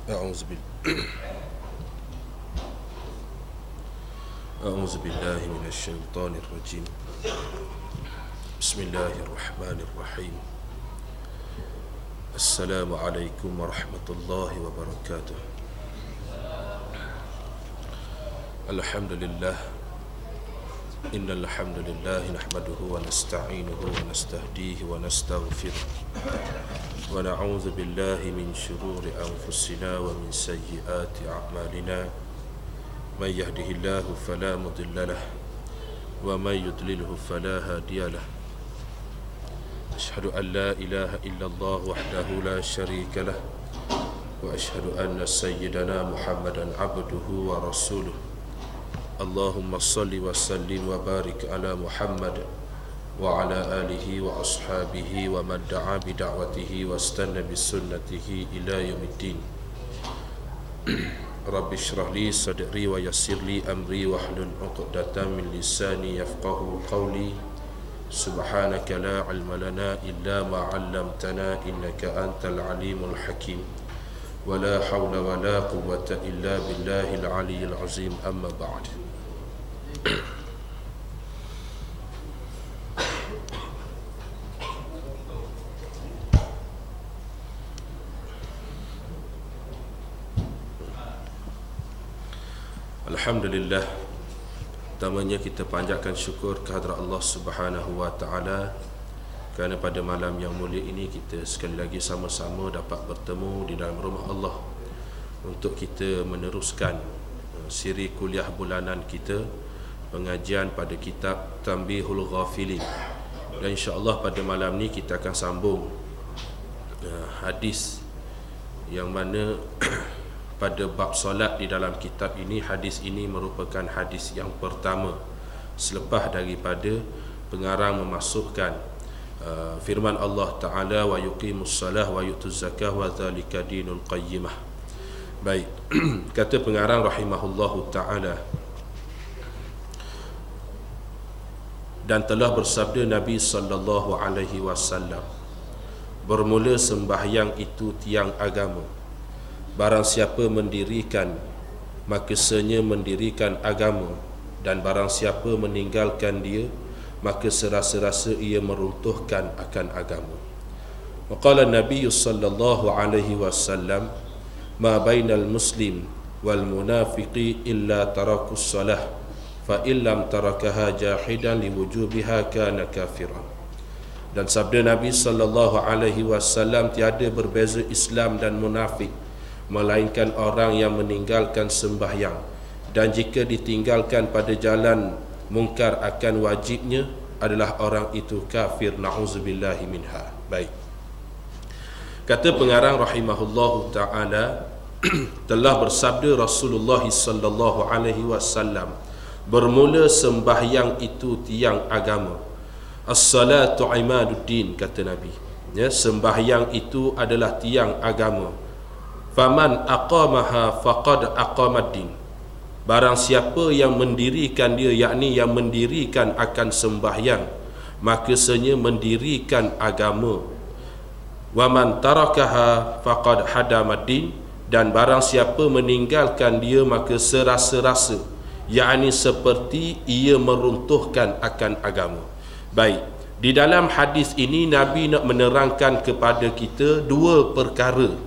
أعوذ بالله من الشيطان الرجيم. بسم الله الرحمن الرحيم. السلام عليكم ورحمة الله وبركاته. الحمد لله إن الحمد لله نحمده ونستعينه ونستهديه ونستغفره ونعوذ بالله من شرور أنفسنا ومن سيئات أعمالنا. من يهده الله فلا مضل له ومن يضلله فلا هادي له. أشهد أن لا إله إلا الله وحده لا شريك له وأشهد أن سيدنا محمدا عبده ورسوله. اللهم صل وسلم وبارك على محمد وعلى آله وأصحابه ومن دعا بدعوته واستنى بسنته إلى يوم الدين. رب اشرح لي صدري ويسر لي أمري واحلل عقدة من لساني يفقهوا قولي. سبحانك لا علم لنا إلا ما علمتنا إنك أنت العليم الحكيم. ولا حول ولا قوة إلا بالله العلي العظيم. أما بعد. Alhamdulillah, pertamanya kita panjatkan syukur kehadrat Allah Subhanahu wa taala kerana pada malam yang mulia ini kita sekali lagi sama-sama dapat bertemu di dalam rumah Allah untuk kita meneruskan siri kuliah bulanan kita, pengajian pada kitab Tanbihul Ghafilin. Dan insya-Allah pada malam ni kita akan sambung hadis yang mana pada bab solat di dalam kitab ini. Hadis ini merupakan hadis yang pertama selepas daripada pengarang memasukkan firman Allah Ta'ala, wa yuqimus salah wa yu'tuz zakah wa dzalika dinul qayyimah. Baik, kata pengarang rahimahullahu ta'ala, dan telah bersabda Nabi sallallahu alaihi wasallam, bermula sembahyang itu tiang agama. Barang siapa mendirikan, maka senya mendirikan agama, dan barang siapa meninggalkan dia, maka serasa-rasa ia meruntuhkan akan agama. Waqala Nabi sallallahu alaihi wasallam, ma bainal muslim wal munafiqi illa tarakus salah, fa illam tarakaha jahidan liwujubiha kana kafiran. Dan sabda Nabi sallallahu alaihi wasallam, tiada berbeza Islam dan munafik melainkan orang yang meninggalkan sembahyang, dan jika ditinggalkan pada jalan mungkar akan wajibnya, adalah orang itu kafir. Na'udzubillahi minha. Baik, kata pengarang rahimahullahu ta'ala, telah bersabda Rasulullah sallallahu alaihi wasallam, bermula sembahyang itu tiang agama. As-salatu imaduddin, kata Nabi, ya, sembahyang itu adalah tiang agama. Faman aqamaha faqad aqamaddin, barang siapa yang mendirikan dia, yakni yang mendirikan akan sembahyang, maka senya mendirikan agama. Waman tarakaha faqad hadamaddin, dan barang siapa meninggalkan dia, maka serasa-rasa, yakni seperti ia meruntuhkan akan agama. Baik, di dalam hadis ini Nabi nak menerangkan kepada kita dua perkara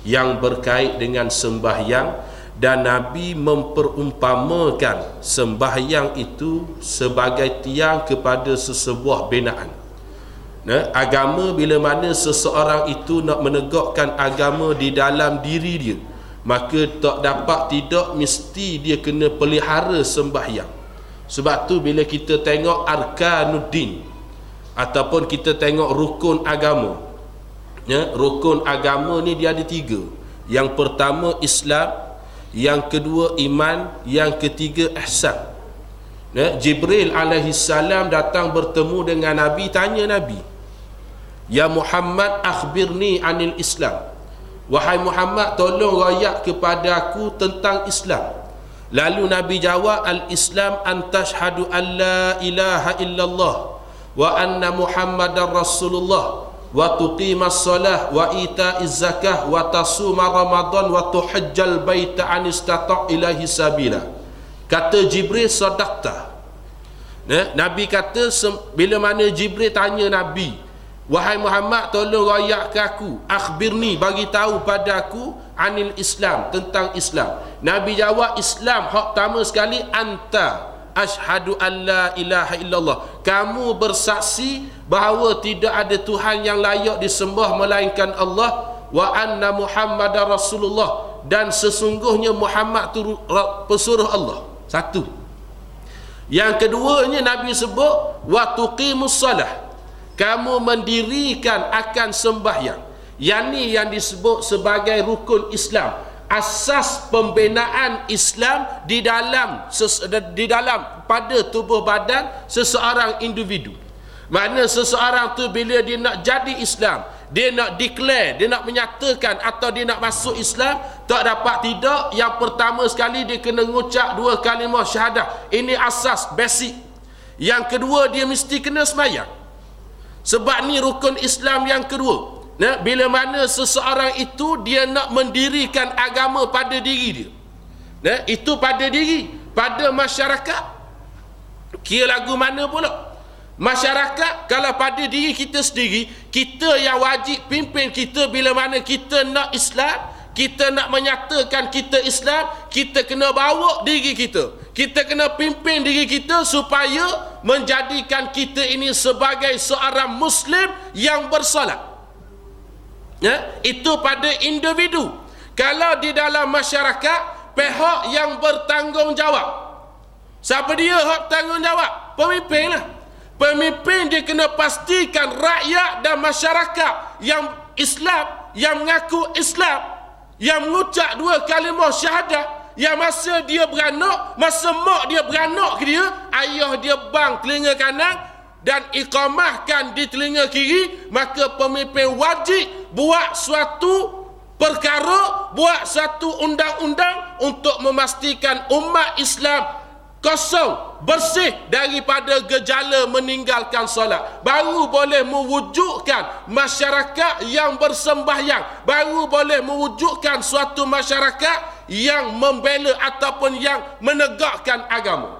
yang berkait dengan sembahyang, dan Nabi memperumpamakan sembahyang itu sebagai tiang kepada sesebuah binaan. Agama, bila mana seseorang itu nak menegakkan agama di dalam diri dia, maka tidak mesti dia kena pelihara sembahyang. Sebab tu bila kita tengok arkanuddin ataupun kita tengok rukun agama, ya, rukun agama ni dia ada tiga. Yang pertama Islam, yang kedua iman, yang ketiga ihsan. Ya, Jibril alaihi salam datang bertemu dengan Nabi, tanya Nabi, ya Muhammad akhbirni anil Islam, wahai Muhammad tolong rakyat kepada aku tentang Islam. Lalu Nabi jawab, al-Islam an tashhadu an la ilaha illallah wa anna Muhammadar Rasulullah wa tuqimas salah wa ita'iz zakah wa tasuma ramadan wa tuhajjal baita an istata' ilahi sabila. Kata Jibril, sadaqta. Nabi kata, bila mana Jibril tanya Nabi, wahai Muhammad, tolong rayakkan aku, akhbirni, bagi tahu pada aku, anil Islam, tentang Islam. Nabi jawab, Islam hak pertama sekali, anta asyhadu an la ilaha illallah, kamu bersaksi bahawa tidak ada Tuhan yang layak disembah melainkan Allah, wa anna Muhammadar Rasulullah, dan sesungguhnya Muhammad tu pesuruh Allah. Satu. Yang keduanya Nabi sebut, wa tuqimus salah, kamu mendirikan akan sembahyang. Yang ni yang disebut sebagai rukun Islam, asas pembinaan Islam di dalam pada tubuh badan seseorang individu. Makna seseorang tu bila dia nak jadi Islam, dia nak declare, dia nak menyatakan atau dia nak masuk Islam, tak dapat tidak, yang pertama sekali dia kena mengucap 2 kalimah syahadah. Ini asas basic. Yang kedua, dia mesti kena sembahyang. Sebab ni rukun Islam yang kedua. Bila mana seseorang itu dia nak mendirikan agama pada diri dia, itu pada diri, pada masyarakat, kira lagu mana pula. Masyarakat, kalau pada diri kita sendiri, kita yang wajib pimpin kita. Bila mana kita nak Islam, kita nak menyatakan kita Islam, kita kena bawa diri kita, kita kena pimpin diri kita supaya menjadikan kita ini sebagai seorang Muslim yang bersolat. Itu pada individu. Kalau di dalam masyarakat, pihak yang bertanggungjawab, siapa dia hak bertanggungjawab? Pemimpin lah. Pemimpin dia kena pastikan rakyat dan masyarakat yang Islam, yang mengaku Islam, yang mengucap 2 kalimah syahadah, yang masa dia beranak, masa mak dia beranak ke dia, ayah dia bang telinga kanan dan iqamahkan di telinga kiri, maka pemimpin wajib buat suatu perkara, buat satu undang-undang untuk memastikan umat Islam kosong, bersih daripada gejala meninggalkan solat. Baru boleh mewujudkan masyarakat yang bersembahyang, baru boleh mewujudkan suatu masyarakat yang membela ataupun yang menegakkan agama.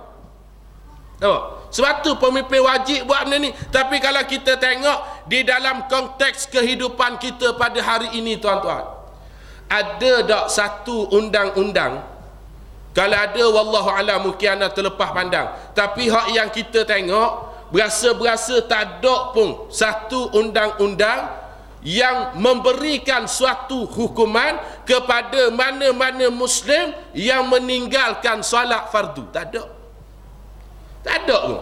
Sebab tu pemimpin wajib buat benda ni. Tapi kalau kita tengok di dalam konteks kehidupan kita pada hari ini, tuan-tuan, ada tak satu undang-undang? Kalau ada, wallahu a'lam, mungkin anda terlepas pandang. Tapi hak yang kita tengok, berasa-berasa tak ada pun satu undang-undang yang memberikan suatu hukuman kepada mana-mana Muslim yang meninggalkan solat fardu. Tak ada. Tak ada pun.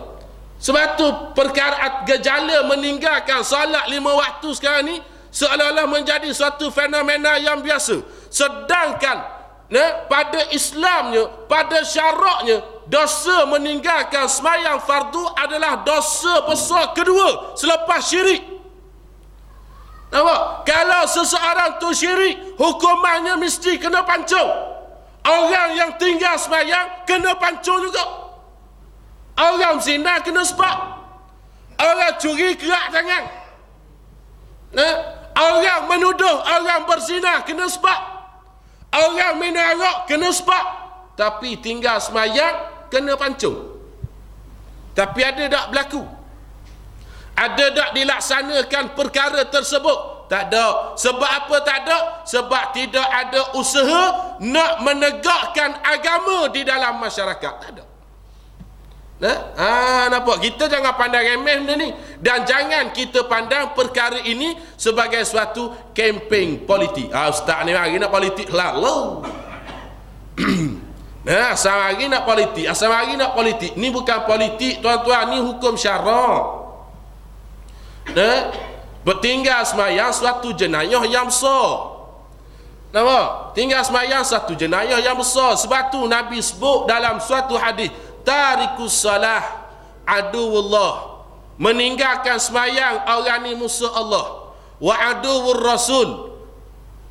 Sebab tu perkara gejala meninggalkan solat 5 waktu sekarang ni seolah-olah menjadi suatu fenomena yang biasa. Sedangkan pada Islamnya, pada syaraknya, dosa meninggalkan sembahyang fardu adalah dosa besar kedua selepas syirik. Nampak? Kalau seseorang tu syirik, hukumannya mesti kena pancung. Orang yang tinggal sembahyang kena pancung juga. Orang zina kena sepak. Orang curi kerak tangan. Orang menuduh orang berzina kena sepak. Orang minum arak kena sepak. Tapi tinggal semayang kena pancung. Tapi ada tak berlaku? Ada tak dilaksanakan perkara tersebut? Tak ada. Sebab apa tak ada? Sebab tidak ada usaha nak menegakkan agama di dalam masyarakat. Tak ada. Nampak? Kita jangan pandang remeh benda ni. Dan jangan kita pandang perkara ini sebagai suatu kempen politik. Ustaz ni mari nak politik lalu. Asal mari nak politik, asal mari nak politik. Ni bukan politik, tuan-tuan, ni hukum syarak. Bertinggal semayang suatu jenayah yang besar. Nampak? Tinggal semayang satu jenayah yang besar. Sebab tu Nabi sebut dalam suatu hadis, tarikus salah aduwullah, meninggalkan semayang orang ni musuh Allah. Wa aduwur rasul,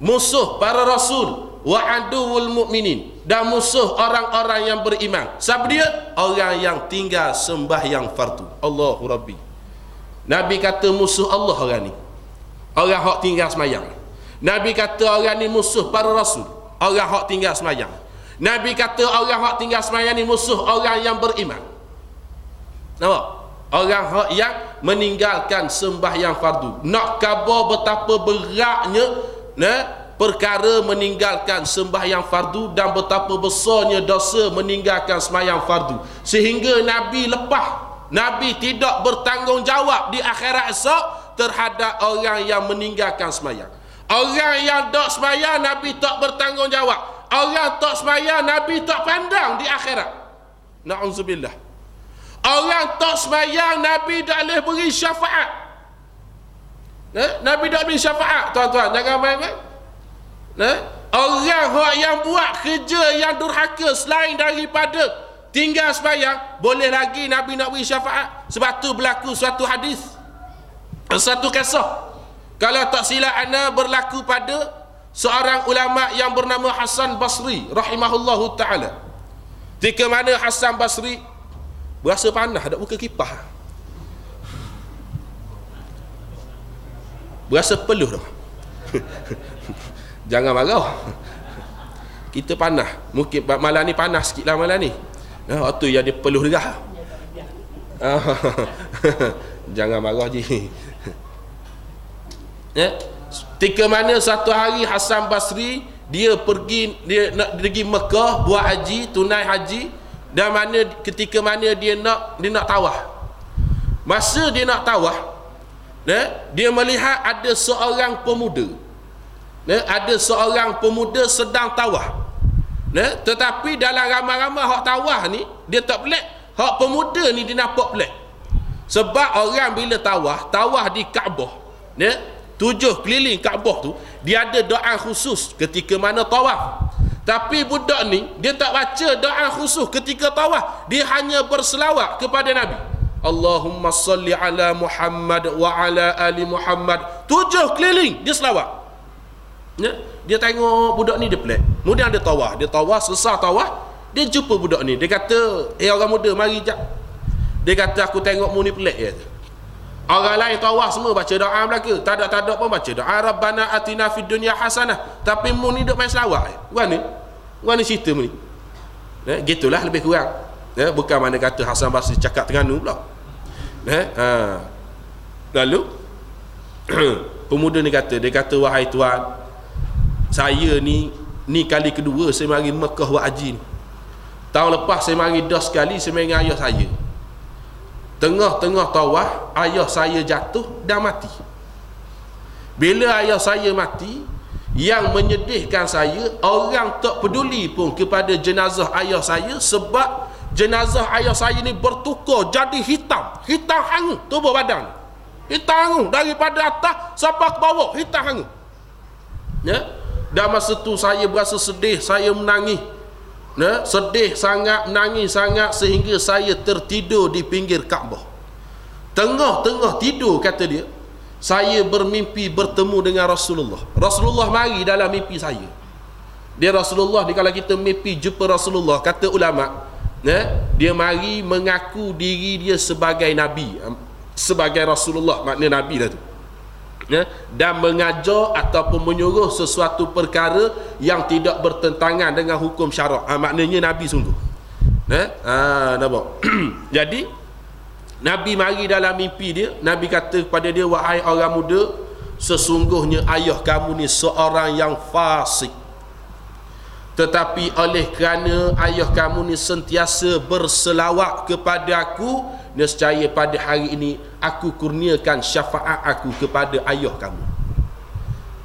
musuh para rasul. Wa aduwul mu'minin, dan musuh orang-orang yang beriman. Siapa dia? Orang yang tinggal sembahyang fardu. Allahu Rabbi. Nabi kata musuh Allah orang ni. Orang hak tinggal semayang. Nabi kata orang ni musuh para rasul, orang hak tinggal semayang. Nabi kata orang hak tinggal semayang ni musuh orang yang beriman. Nampak? Orang hak yang meninggalkan sembahyang fardu. Nak khabar betapa beratnya perkara meninggalkan sembahyang fardu dan betapa besarnya dosa meninggalkan sembahyang fardu, sehingga Nabi lepas, Nabi tidak bertanggungjawab di akhirat esok terhadap orang yang meninggalkan sembahyang. Orang yang tak sembahyang Nabi tak bertanggungjawab. Orang tak sembahyang Nabi tak pandang di akhirat. Na'udzubillah. Orang tak sembahyang Nabi tak boleh beri syafaat. Nabi tak beri syafaat, tuan-tuan, jangan main-main. Orang yang buat kerja yang durhaka selain daripada tinggal sembahyang, boleh lagi Nabi nak beri syafaat. Sebab tu berlaku suatu hadis, satu kisah, kalau tak silap ana, berlaku pada seorang ulama yang bernama Hasan Basri rahimahullahu ta'ala. Ketika mana Hasan Basri berasa panas, tak buka kipas, berasa peluh dah. Jangan marah, kita panas, mungkin malam ni panas sikit lah malam ni. Waktu yang dia peluh derah. Jangan marah je. Ketika mana satu hari Hasan Basri dia nak pergi Mekah buat haji, tunai haji, dan ketika mana dia nak tawaf. Masa dia nak tawaf, dia melihat ada seorang pemuda. Ada seorang pemuda sedang tawaf. Tetapi dalam ramai-ramai hak tawaf ni, dia tak pelik. Hak pemuda ni dia nampak pelik. Sebab orang bila tawaf di Kaabah, 7 keliling Kaabah tu, dia ada doa khusus ketika mana tawaf. Tapi budak ni dia tak baca doa khusus ketika tawaf, dia hanya berselawat kepada Nabi. Allahumma salli ala Muhammad wa ala ali Muhammad. 7 keliling dia selawat. Dia tengok budak ni, dia pelik. Kemudian dia tawaf, selesai tawaf, dia jumpa budak ni. Dia kata, orang muda, mari jap. Dia kata, aku tengok mu ni pelik je. Orang lain tawaf semua baca doa belaka, tak ada pun baca doa Rabbana atina fid dunya hasanah, tapi mu ni duk main selawat. Mana cerita mu ni? Gitulah lebih kurang. Bukan mana kata Hasan Basri cakap Terengganu pula. Lalu pemuda ni dia kata wahai tuan, saya ni kali kedua saya mari Mekah buat haji ni. Tahun lepas saya mari dah sekali, saya mari dengan ayah saya. Tengah-tengah tawaf, ayah saya jatuh dan mati. Bila ayah saya mati, yang menyedihkan saya, orang tak peduli pun kepada jenazah ayah saya, sebab jenazah ayah saya ni bertukar jadi hitam hangus tubuh badan. Hitam hangus daripada atas sampai ke bawah, hitam hangus. Dan masa tu saya berasa sedih, saya menangis. Sedih sangat, menangis sangat, sehingga saya tertidur di pinggir Kaabah. Tengah-tengah tidur, kata dia, saya bermimpi bertemu dengan Rasulullah. Rasulullah mari dalam mimpi saya. Dia Rasulullah ni, kalau kita mimpi jumpa Rasulullah, kata ulama, dia mari mengaku diri dia sebagai Nabi, sebagai Rasulullah, makna Nabi dah tu. Dan mengajar ataupun menyuruh sesuatu perkara yang tidak bertentangan dengan hukum syarak. Maknanya Nabi sungguh. Nampak? Jadi Nabi mari dalam mimpi dia. Nabi kata kepada dia, wahai orang muda, sesungguhnya ayah kamu ni seorang yang fasik, tetapi oleh kerana ayah kamu ni sentiasa berselawat kepada aku, nescaya pada hari ini aku kurniakan syafaat aku kepada ayah kamu.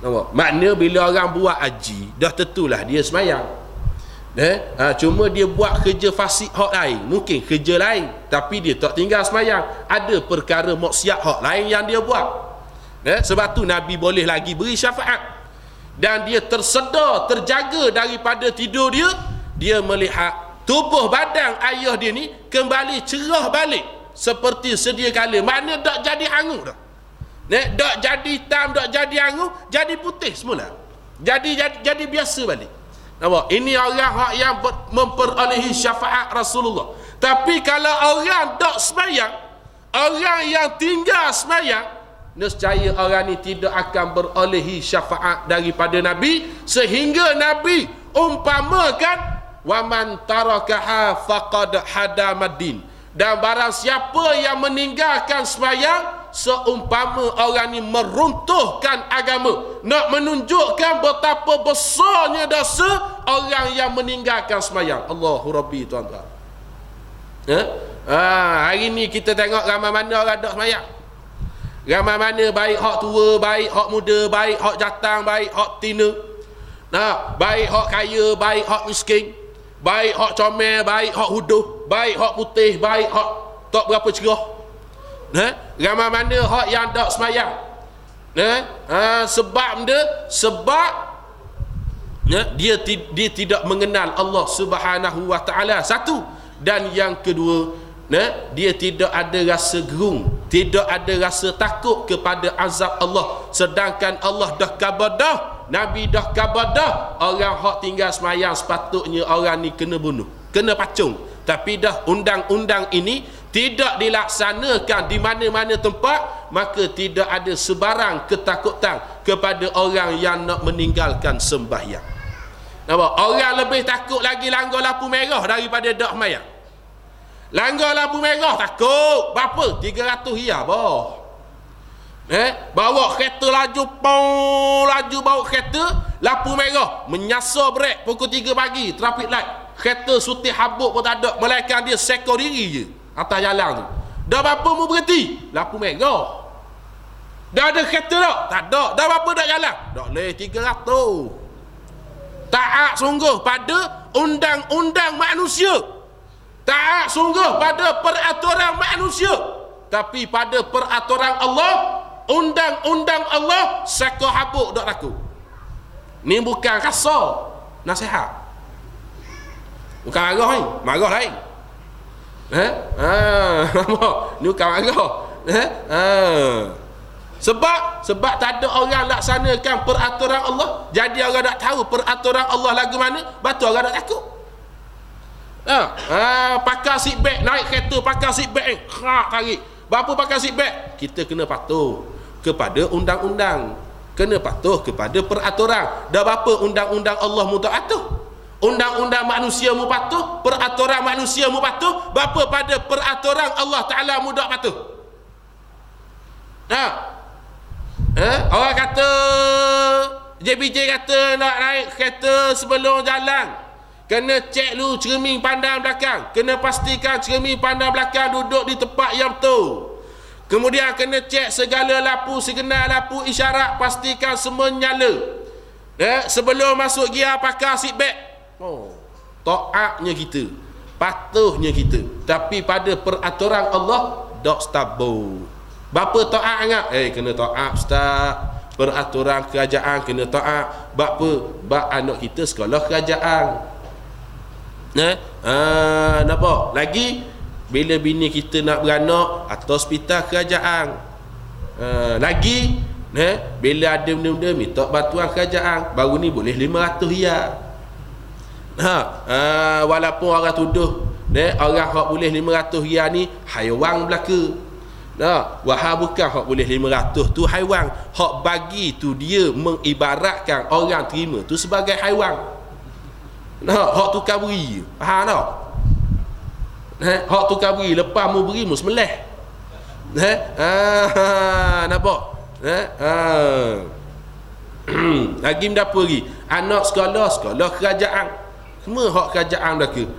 Nampak? Makna bila orang buat haji, dah tentulah dia semayang. Cuma dia buat kerja fasik hak lain, mungkin kerja lain, tapi dia tak tinggal semayang. Ada perkara maksiat hak lain yang dia buat. Sebab tu Nabi boleh lagi beri syafaat. Dan dia tersedar, terjaga daripada tidur dia. Dia melihat tubuh badan ayah dia ni kembali cerah balik seperti sedia kala. Makna tak jadi hangus dah. Tak jadi hitam, tak jadi hangus, jadi putih semula. Jadi biasa balik. Nampak? Ini orang yang memperolehi syafaat Rasulullah. Tapi kalau orang tak semayang, orang yang tinggal semayang, nescaya orang ni tidak akan berolehi syafaat daripada Nabi, sehingga Nabi umpamakan waman tarakaha faqad hadamaddin, dan barang siapa yang meninggalkan sembahyang seumpama orang ni meruntuhkan agama, nak menunjukkan betapa besarnya dosa orang yang meninggalkan sembahyang. Allahu Rabbi, tuan-tuan. Hari ni kita tengok ramai mana orang tak sembahyang. Ramai mana baik hak tua, baik hak muda, baik hak jatang, baik hak tina, baik hak kaya, baik hak miskin, baik hak comel, baik hak huduh, baik hak putih, baik hak tak berapa cerah. Ramai mana hak yang tak semayang. Sebab dia tidak mengenal Allah Subhanahu wa taala, satu, dan yang kedua, dia tidak ada rasa gerung, tidak ada rasa takut kepada azab Allah, sedangkan Allah dah kabadah, Nabi dah kabadah, orang hak tinggal semayang sepatutnya orang ni kena bunuh, kena pacung. Tapi dah undang-undang ini tidak dilaksanakan di mana-mana tempat, maka tidak ada sebarang ketakutan kepada orang yang nak meninggalkan sembahyang. Nampak? Orang lebih takut lagi langgar lampu merah daripada dak sembahyang. Langgar lampu merah takut berapa? 300 riyal bah. Bawa kereta laju, laju bawa kereta, lampu merah, menyasar brek pukul 3 pagi, traffic light. Kereta sutir habuk pun tak ada, melainkan dia sekor diri je atas jalan tu. Dah berapa mu berhenti? Lampu merah. Dah ada kereta tak? Tak ada. Dah berapa dah jalan? Tak boleh 300. Taat sungguh pada undang-undang manusia. Taat sungguh pada peraturan manusia. Tapi pada peraturan Allah, undang-undang Allah, sekor habuk tak laku. Ni bukan kasar, nasihat. Bukan marah ni, marah lain. Ni bukan marah. Sebab tak ada orang laksanakan peraturan Allah, jadi orang tak tahu peraturan Allah lagu mana, batu orang tak takut. Pakai seat belt, naik kereta pakai seat belt, tarik. Berapa pakai seat belt? Kita kena patuh kepada undang-undang, kena patuh kepada peraturan. Dah berapa undang-undang Allah mu tak patuh? Undang-undang manusia mu patuh, peraturan manusia mu patuh, berapa pada peraturan Allah Ta'ala mu tak patuh? Orang kata, JBJ kata nak naik kereta sebelum jalan, kena cek dulu cermin pandang belakang, kena pastikan cermin pandang belakang duduk di tempat yang betul. Kemudian kena cek segala lampu signal, lampu isyarat, pastikan semua nyala. Sebelum masuk gear pakai seat belt. Taatnya kita, patuhnya kita. Tapi pada peraturan Allah dok stabur. Bapa taat ingat? Kena taat ustaz. Peraturan kerajaan kena taat. Bapa anak kita sekolah kerajaan. Nampak? Lagi bila bini kita nak beranak atau hospital kerajaan. Lagi bila ada benda-benda minta bantuan kerajaan, baru ni boleh 500 riyal. Walaupun orang tuduh orang hak boleh 500 riyal ni haiwan belaka. Wahai bukan hak boleh 500 tu haiwan, hak bagi tu dia mengibaratkan orang terima tu sebagai haiwan. Hak tukar beri, faham tak? Hak tukar beri, lepas mu beri mu sembelih. Nampak? Lagi mendapat lagi anak sekolah kerajaan, semua hak kerajaan belaka.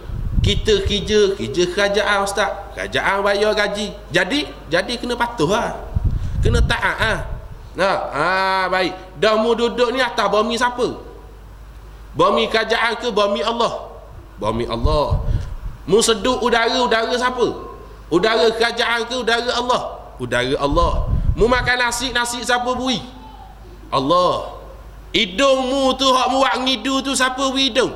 Kita kerja kerajaan ustaz, kerajaan bayar gaji, jadi kena patuh lah, kena taat lah. Baik, dah mu duduk ni atas bumi siapa? Bumi kerajaan ke bumi Allah? Bumi Allah. Mu seduh udara siapa? Udara kerajaan ke udara Allah? Udara Allah. Mu makan nasi siapa beri? Allah. Hidungmu tu hak mu buat ngidu tu siapa beri hidung?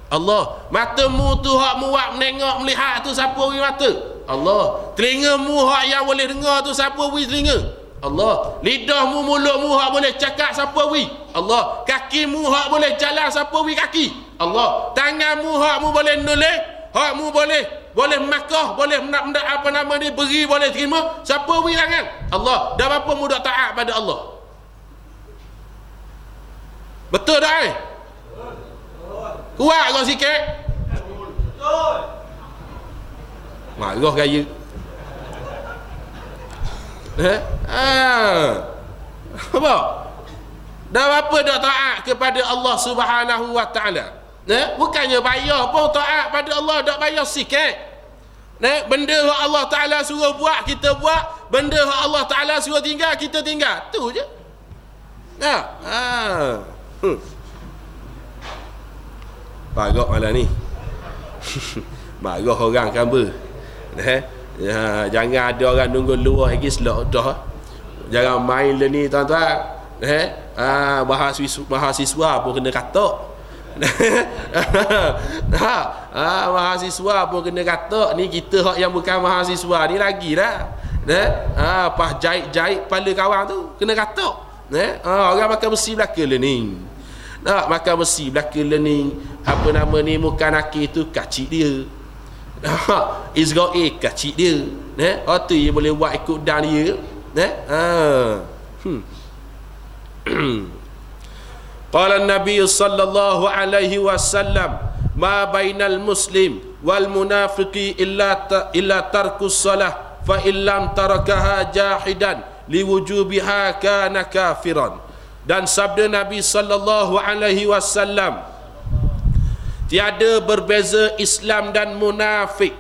Allah. Matamu tu hak mu buat menengok melihat tu siapa beri mata? Allah. Telingamu hak yang boleh dengar tu siapa beri telinga? Allah. Lidahmu, mulutmu hak boleh cakap siapa beri? Allah. Kakimu hak boleh jalan siapa beri kaki? Allah. Tanganmu hak mu boleh nulis, Hak mu boleh makah, boleh benda apa nama ni, beri boleh terima. Siapa beri tangan? Allah. Dah apa mu dak taat pada Allah? Betul tak Kuat kau sikit. Betul. Marah gaya. Apa? Dah apa dak taat kepada Allah Subhanahu wa taala? Bukannya bayar pun taat pada Allah, dak bayar sikit. Benda yang Allah Taala suruh buat kita buat, benda yang Allah Taala suruh tinggal kita tinggal. Tu je. Marah malam ni. Marah orang kan ber. Jangan ada orang nunggu luar lagi selok dah. Jangan main le ni tuan-tuan. Mahasiswa pun kena katok. Mahasiswa pun kena katok. Ni kita hak yang bukan mahasiswa ni lagi dah. Pas jahit kepala kawan tu kena katok. Orang makan besi belaka learning. Makan besi belaka learning. Apa nama ni, muka nakir tu kacik dia. Israel kacik dia. Tu yang boleh buat ikut dan dia. Qala Nabi sallallahu alaihi wasallam, ma bainal muslim wal munafiqi illa tarkus salah, fa illam tarakaha jahidan liwujubiha kana kafiran. Dan sabda Nabi sallallahu alaihi wasallam, tiada berbeza Islam dan munafik.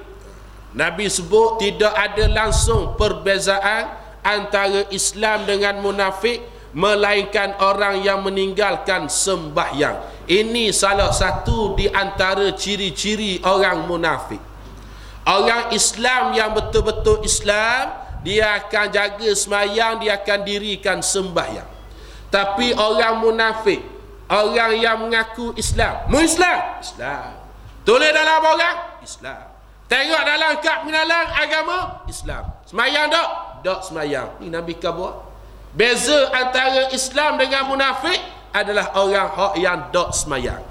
Nabi sebut tidak ada langsung perbezaan antara Islam dengan munafik, melainkan orang yang meninggalkan sembahyang. Ini salah satu di antara ciri-ciri orang munafik. Orang Islam yang betul-betul Islam, dia akan jaga sembahyang, dia akan dirikan sembahyang. Tapi orang munafik, orang yang mengaku Islam, Islam, tulis dalam orang Islam, tengok dalam kad pengenalan agama Islam, sembahyang tak sembahyang. Ni Nabi kata beza antara Islam dengan munafik adalah orang hak yang dok semayang,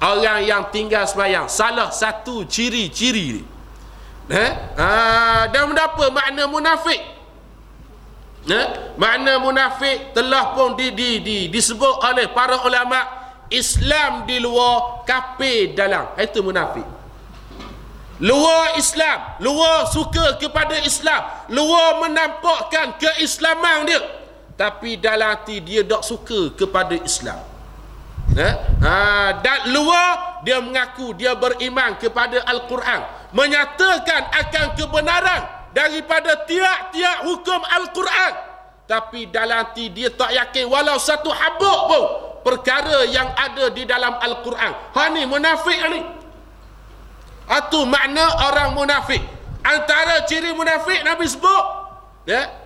orang yang tinggal semayang. Salah satu ciri-ciri ni. Dan apa makna munafik? Makna munafik telah pun disebut oleh para ulama. Islam di luar, kafir dalam. Itu munafik. Luar Islam, luar suka kepada Islam, luar menampakkan keislaman dia, tapi dalam hati dia tak suka kepada Islam. Dan luar dia mengaku dia beriman kepada Al-Quran, menyatakan akan kebenaran daripada tiap-tiap hukum Al-Quran, tapi dalam hati dia tak yakin walau satu habuk pun perkara yang ada di dalam Al-Quran. Ni munafik ni. Itu makna orang munafik. Antara ciri munafik Nabi sebut,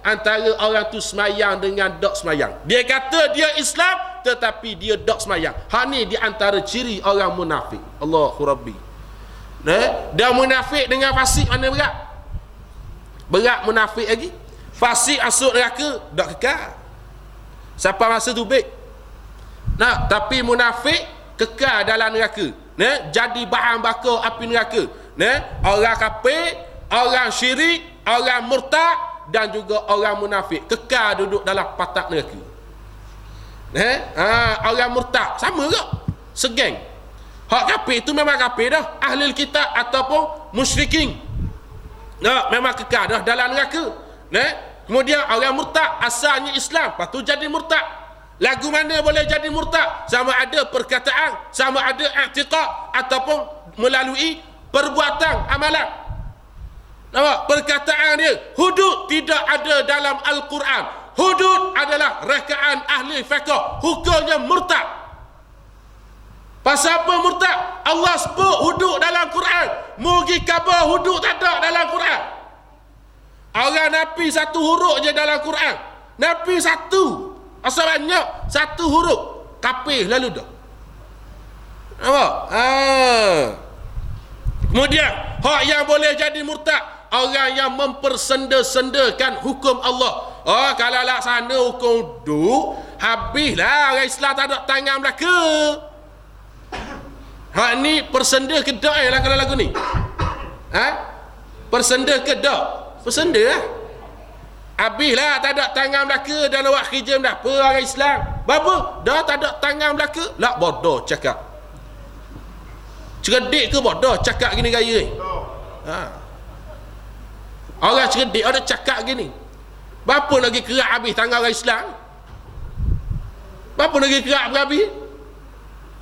antara orang tu semayang dengan dok semayang. Dia kata dia Islam tetapi dia dok semayang. Ni di antara ciri orang munafik. Allahu Rabbi. Dia munafik dengan fasik mana berat? Berat munafik lagi. Fasik masuk neraka tak kekal. Siapa masa tu baik. Tapi munafik kekal dalam neraka. Jadi bahan bakar api neraka. Orang kafir, orang syirik, orang murtad dan juga orang munafik kekal duduk dalam patak neraka. Orang murtad sama ke? Segeng. Hak kafir itu memang kafir dah, ahli kitab ataupun musyrikin. Memang kekal dah dalam neraka. Kemudian orang murtad asalnya Islam, lepas tu jadi murtad. Lagu mana boleh jadi murtad? Sama ada perkataan, sama ada i'tiqad ataupun melalui perbuatan amalan. Nampak? Perkataan dia hudud tidak ada dalam Al-Quran. Hudud adalah rekaan ahli fiqh, hukumnya murtad. Pasal apa murtad? Allah sebut hudud dalam Quran. Mugi khabar hudud tak ada dalam Quran. Orang nafi satu huruf je dalam Quran. Nafi satu. Asal banyak satu huruf, kafir lalu dah. Nampak? Kemudian hak yang boleh jadi murtad, orang yang mempersenda-sendakan hukum Allah. Kalau laksana hukum tu, habislah orang Islam tak ada tangan belaka. Hak ni persenda kedai lah kalau lagu ni. Persenda ke tak? Persenda lah. Habislah tak ada tangan Melaka dan awak kerja apa orang Islam. Berapa? Dah tak ada tangan Melaka. Lah bodoh cakap. Cerdik ke bodoh cakap gini gaya ni? Orang cerdik ada cakap gini. Berapa lagi kerak habis tangan orang Islam? Berapa lagi kerak habis?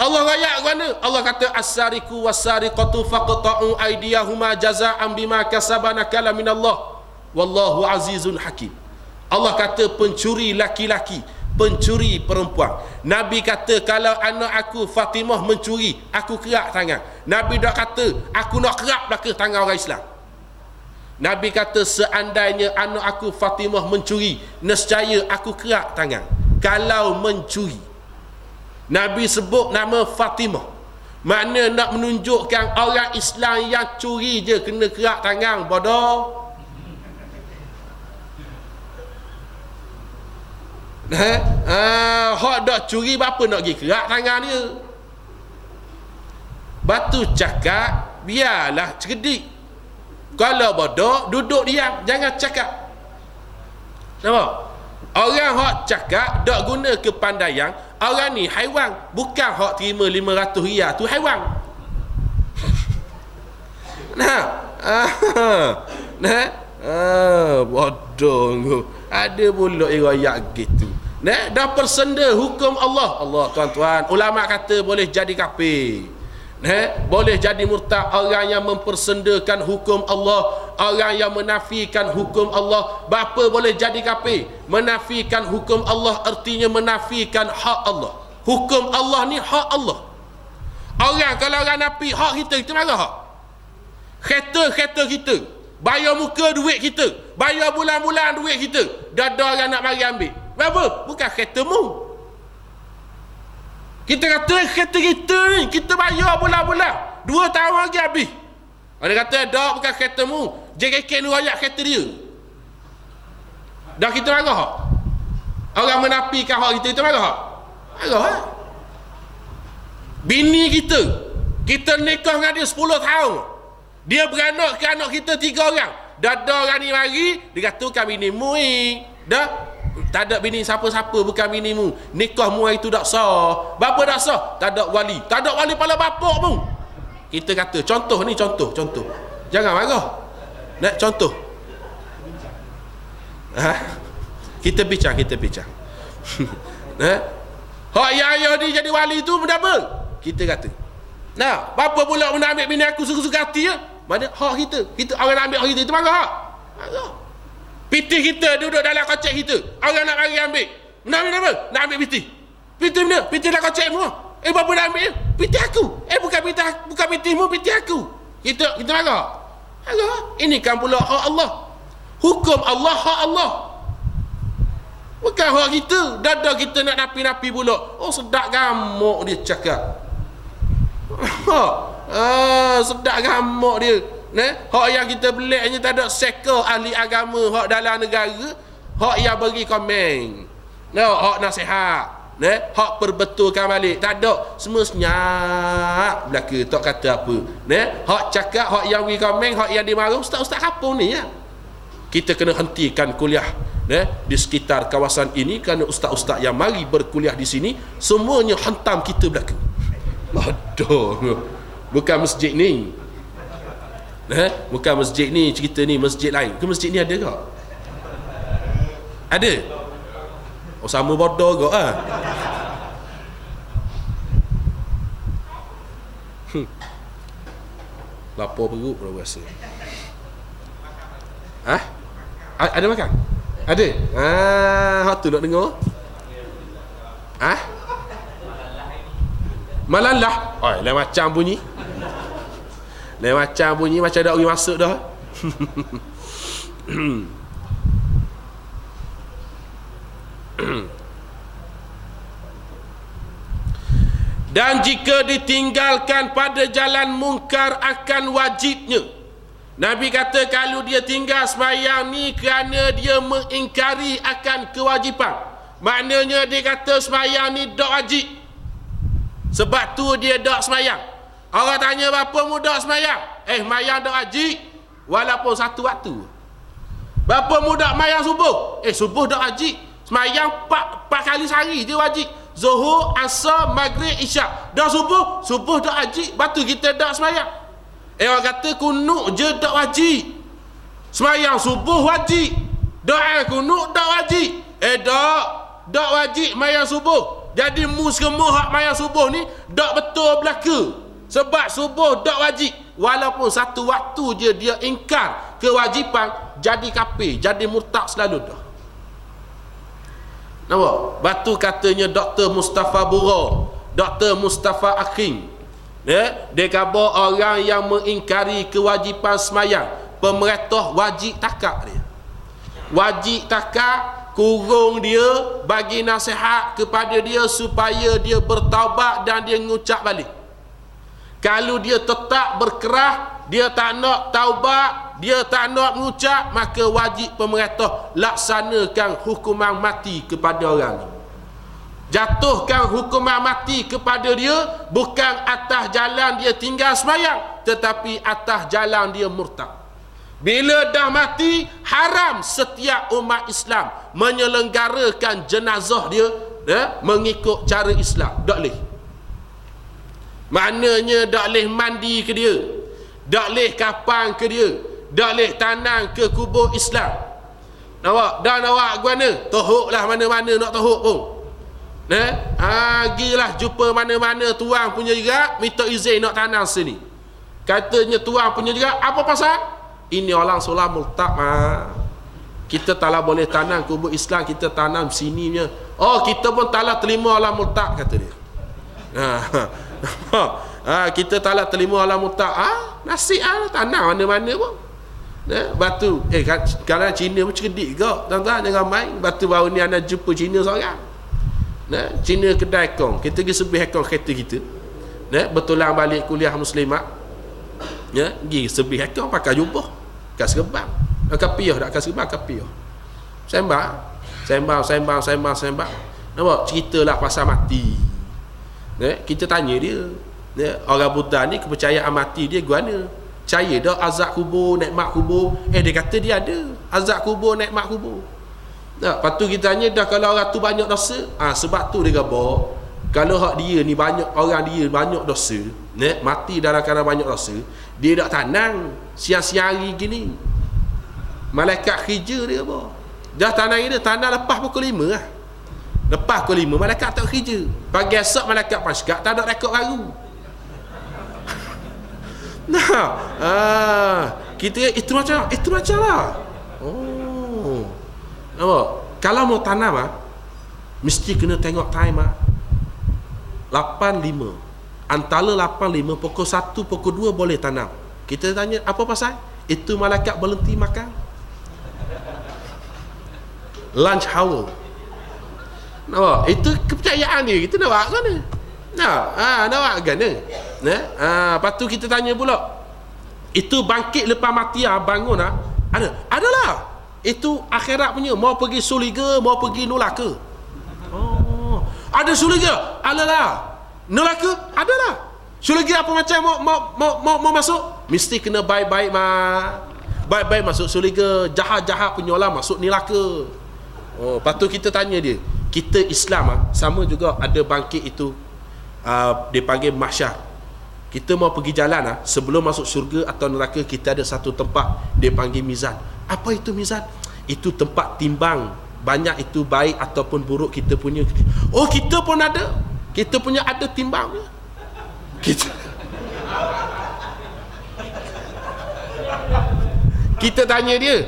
Allah rakyat ke mana? Allah kata as-sariqu was-sariqatu faqta'u aydiyahuma jazaa'an bima kasabana kala minallah wallahu azizun hakim. Allah kata pencuri laki-laki, pencuri perempuan. Nabi kata kalau anak aku Fatimah mencuri, aku kerak tangan. Nabi dah kata aku nak kerak belakang tangan orang Islam. Nabi kata seandainya anak aku Fatimah mencuri, nescaya aku kerak tangan. Kalau mencuri, Nabi sebut nama Fatimah, makna nak menunjukkan orang Islam yang curi je kena kerak tangan. Bodoh. Hak dak curi berapa nak pergi kerak tangan dia. Batu cakap biarlah cerdik. Kalau bodoh duduk diam, jangan cakap. Nampak? Orang hak cakap dak guna kepandaian. Orang ni haiwan, bukan hak terima 500 riyal tu haiwan. Bodoh. Ada pula riwayat gitu. Dah persenda hukum Allah. Allah tuan-tuan, ulama kata boleh jadi kafir. Boleh jadi murtad orang yang mempersendakan hukum Allah, orang yang menafikan hukum Allah. Bapa boleh jadi kafir. Menafikan hukum Allah artinya menafikan hak Allah. Hukum Allah ni hak Allah. Orang kalau orang nafi hak kita marah hak. Kereta kita, bayar muka duit kita, bayar bulan-bulan duit kita, dah ada orang nak mari ambil. Berapa? Bukan keretamu. Kita kata kereta kita ni kita bayar bulan-bulan, 2 tahun lagi habis. Ada kata dah bukan keretamu, JKK ni royak kereta dia. Dah kita marah hak. Orang menafikan hak kita marah hak. Marah. Bini kita nikah dengan dia 10 tahun. Dia beranak ke anak kita 3 orang. Dah ada orang ni mari, dia kata bukan bini mu ni. Dah tak ada bini siapa-siapa, bukan bini mu. Nikah mu itu tak sah. Bapa tak sah? Tak ada wali. Tak ada wali pala bapak pun. Kita kata contoh ni, contoh. Jangan marah. Nak contoh. Kita bincang. Hak ayah ni jadi wali tu benda apa? Kita kata. Nah, bapa pula nak ambil bini aku suka-suka hati ya? Mana hak kita? Kita orang nak ambil hak kita, itu marah hak. Marah. Piti kita duduk dalam kocek kita. Orang nak mari ambil. Nak ambil apa? Nak ambil piti. Piti mana? Piti dalam kocek mu. Bapa nak ambil? Piti aku. Bukan pitimu, piti aku. Kita marah. Marah. Ini kan pula hak Allah. Hukum Allah, hak Allah. Bukan hak kita. Dada kita nak napi-napi pula. Oh, sedap gamuk dia cakap. Sedap gamuk dia. Hak yang kita belik hanya tak ada seka ahli agama hak dalam negara, hak yang bagi komen. Hak nasihat, hak perbetulkan balik. Tak ada, semua senyap belaka, tak kata apa. Hak cakap, hak yang bagi komen, hak yang dimarah, ustaz-ustaz apa ni ya? Kita kena hentikan kuliah di sekitar kawasan ini kerana ustaz-ustaz yang mari berkuliah di sini semuanya hentam kita belaka. Bodoh. Bukan masjid ni. Bukan masjid ni, cerita ni masjid lain. Ke masjid ni ada ke? Ada? Oh, sama bodoh ke? Lapar perut dah rasa. Ada makan? Ada? Hak tu nak dengar? Malalah. Lain macam bunyi. Lain macam bunyi, macam ada orang masuk dah. Dan jika ditinggalkan pada jalan mungkar akan wajibnya. Nabi kata kalau dia tinggal sembahyang ni kerana dia mengingkari akan kewajipan. Maknanya dia kata sembahyang ni tak wajib. Sebab tu dia tak sembahyang. Orang tanya berapa muda semayang? Semayang dak wajib walaupun satu waktu. Berapa muda semayang subuh? Subuh dak wajib. Semayang 4 kali sehari je wajib. Zuhur, Asar, Maghrib, Isyak. Dah subuh dak wajib. Batu kita dak semayang. Orang kata kunut je dak wajib. Semayang subuh wajib. Doa kunut dak wajib. Dak wajib semayang subuh. Jadi semua hak semayang subuh ni dak betul belaka. Sebab subuh dak wajib. Walaupun satu waktu je dia ingkar kewajipan, jadi kafir, jadi murtad selalu dah. Nampak? Batu katanya Dr. Mustafa Bura, Dr. Mustafa Akhing. Dia kata orang yang mengingkari kewajipan semayang, pemerintah wajib takak dia. Wajib takak, kurung dia, bagi nasihat kepada dia supaya dia bertaubat dan dia ngucap balik. Kalau dia tetap berkerah, dia tak nak taubat, dia tak nak mengucap, maka wajib pemerintah laksanakan hukuman mati kepada orang. Jatuhkan hukuman mati kepada dia bukan atas jalan dia tinggal sembahyang, tetapi atas jalan dia murtad. Bila dah mati, haram setiap umat Islam menyelenggarakan jenazah dia mengikut cara Islam. Tak boleh. Maknanya tak boleh mandi ke dia, tak boleh kapang ke dia, tak boleh tanam ke kubur Islam. Nampak? Dan awak guna tohuk lah mana-mana nak tohuk pun. Gilah jumpa mana-mana tuan punya jerat, minta izin nak tanam sini. Katanya tuan punya jerat, apa pasal? Ini orang solat murtad kita taklah boleh tanam kubur Islam, kita tanam sininya. Kita pun taklah terima orang murtad, kata dia. Kita taklah terima orang murtad. Nasib tanam mana-mana pun. Batu kadang Cina pun cerdik ke, tuan-tuan jangan main. Batu baru ni anda jumpa Cina seorang. Cina kedai kong, kita pergi sebih kong kereta kita. Betulan balik kuliah muslimat. Pergi sebih kong pakai jubah, kat serbang. Kapiah tak kat serbang, kapiah. Sembang. Nampak ceritalah pasal mati. Kita tanya dia, orang Buddha ni kepercayaan mati dia gimana? Percaya dah azab kubur, nikmat kubur? Dia kata dia ada azab kubur, nikmat kubur. Lepas tu kita tanya dah, kalau orang tu banyak dosa, sebab tu dia kata kalau hak dia ni banyak, orang dia banyak dosa, mati dalam keadaan banyak dosa, dia tak tanang siang-siang hari gini. Malaikat kerja dia apa? Dah tanang dia, tanang lepas pukul 5 lah. Lepas pukul 5 malaikat tak kerja. Pagi esok malaikat paskat, tak ada rekod baru. Kita itu macam lah. Nampak? Kalau mau tanam mesti kena tengok time 8.5. Antara 8.5 pukul 1 pukul 2 boleh tanam. Kita tanya apa pasal? Itu malaikat berhenti makan. Lunch hour. Nampak? Itu kepercayaan dia. Kita nak buat mana? Nak buat mana? Lepas tu kita tanya pula, itu bangkit lepas mati bangun adalah itu akhirat punya, mau pergi surga, mau pergi neraka. Ada surga, adalah neraka, adalah. Surga apa macam mau masuk, mesti kena baik-baik baik-baik masuk surga, jahat-jahat punya orang masuk neraka. Lepas tu kita tanya dia, kita Islam sama juga ada bangkit itu, dipanggil mahsyar. Kita mau pergi jalan sebelum masuk syurga atau neraka, kita ada satu tempat dipanggil mizan. Apa itu mizan? Itu tempat timbang banyak itu baik ataupun buruk kita punya. Kita pun ada, kita punya ada timbangnya. Kita tanya dia,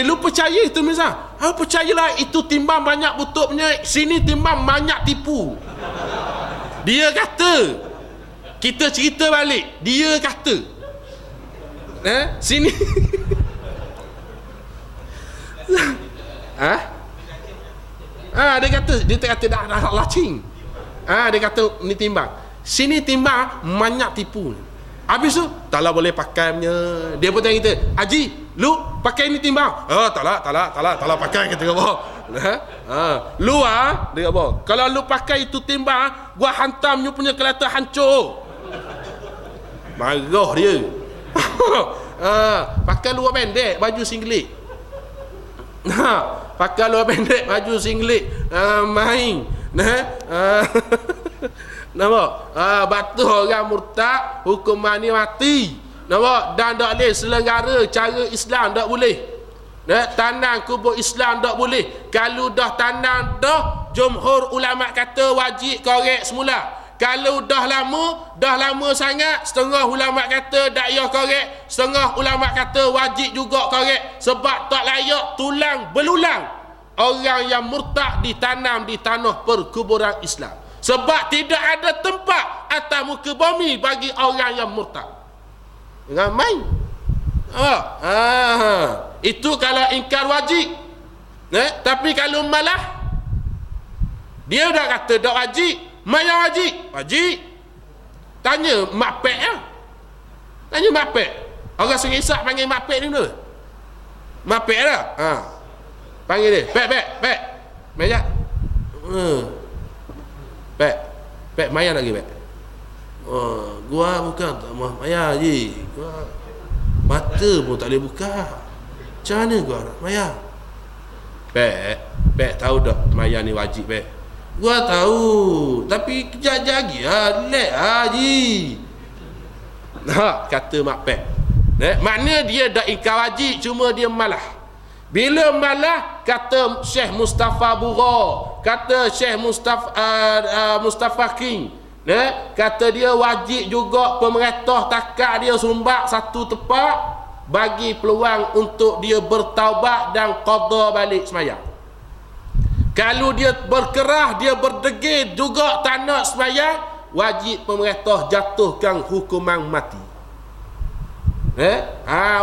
lu percaya itu mizan? Percayalah, itu timbang banyak bututnya, sini timbang banyak tipu. Dia kata, kita cerita balik, dia kata sini dia kata dah lacing. Dia kata ni timbang, sini timbang banyak tipu. Habis tu taklah boleh pakai punya. Dia pun tanya kita, Haji, lu pakai ni timbang? Taklah pakai, kata apa? Lu dia apa? Kalau lu pakai itu timbang, gua hantam you punya kereta hancur. Marah dia. Pakai luar pendek baju singlet. Pakai luar pendek baju singlet, main. Nampak? Batu orang murtad, hukuman ni mati. Nampak? Dan tak boleh selenggara cara Islam, tak boleh. Tanam kubur Islam tak boleh. Kalau dah tanam dah, jumhur ulama kata wajib korek semula. Kalau dah lama sangat, setengah ulama kata tak payah korek, setengah ulama kata wajib juga korek, sebab tak layak tulang belulang orang yang murtad ditanam di tanah perkuburan Islam. Sebab tidak ada tempat atas muka bumi bagi orang yang murtad. Jangan main. Itu kalau ingkar wajib. Tapi kalau malah dia dah kata tak wajib, maya wajib. Tanya mak pek lah. Tanya mak pek. Orang Sungai Isak panggil mak pek ni dulu. Mak pek dah. Panggil dia. Pek. Maya. Pek maya lagi pek. Gua bukan tak mau maya je. Gua mata pun tak boleh buka. Macam mana gua nak maya? Pek tahu tak maya ni wajib pek? Gua tahu, tapi kejap lagi relax haji. Kata mak pek. Makna dia dah ingkar wajib, cuma dia malah. Bila malah, kata Syekh Mustafa Bura, kata Syekh Mustafa King, kata dia wajib juga pemerintah takat dia sumbak satu tempat bagi peluang untuk dia bertaubat dan qada balik sembahyang. Kalau dia berkerah, dia berdegil juga tak nak sembahyang, wajib pemerintah jatuhkan hukuman mati.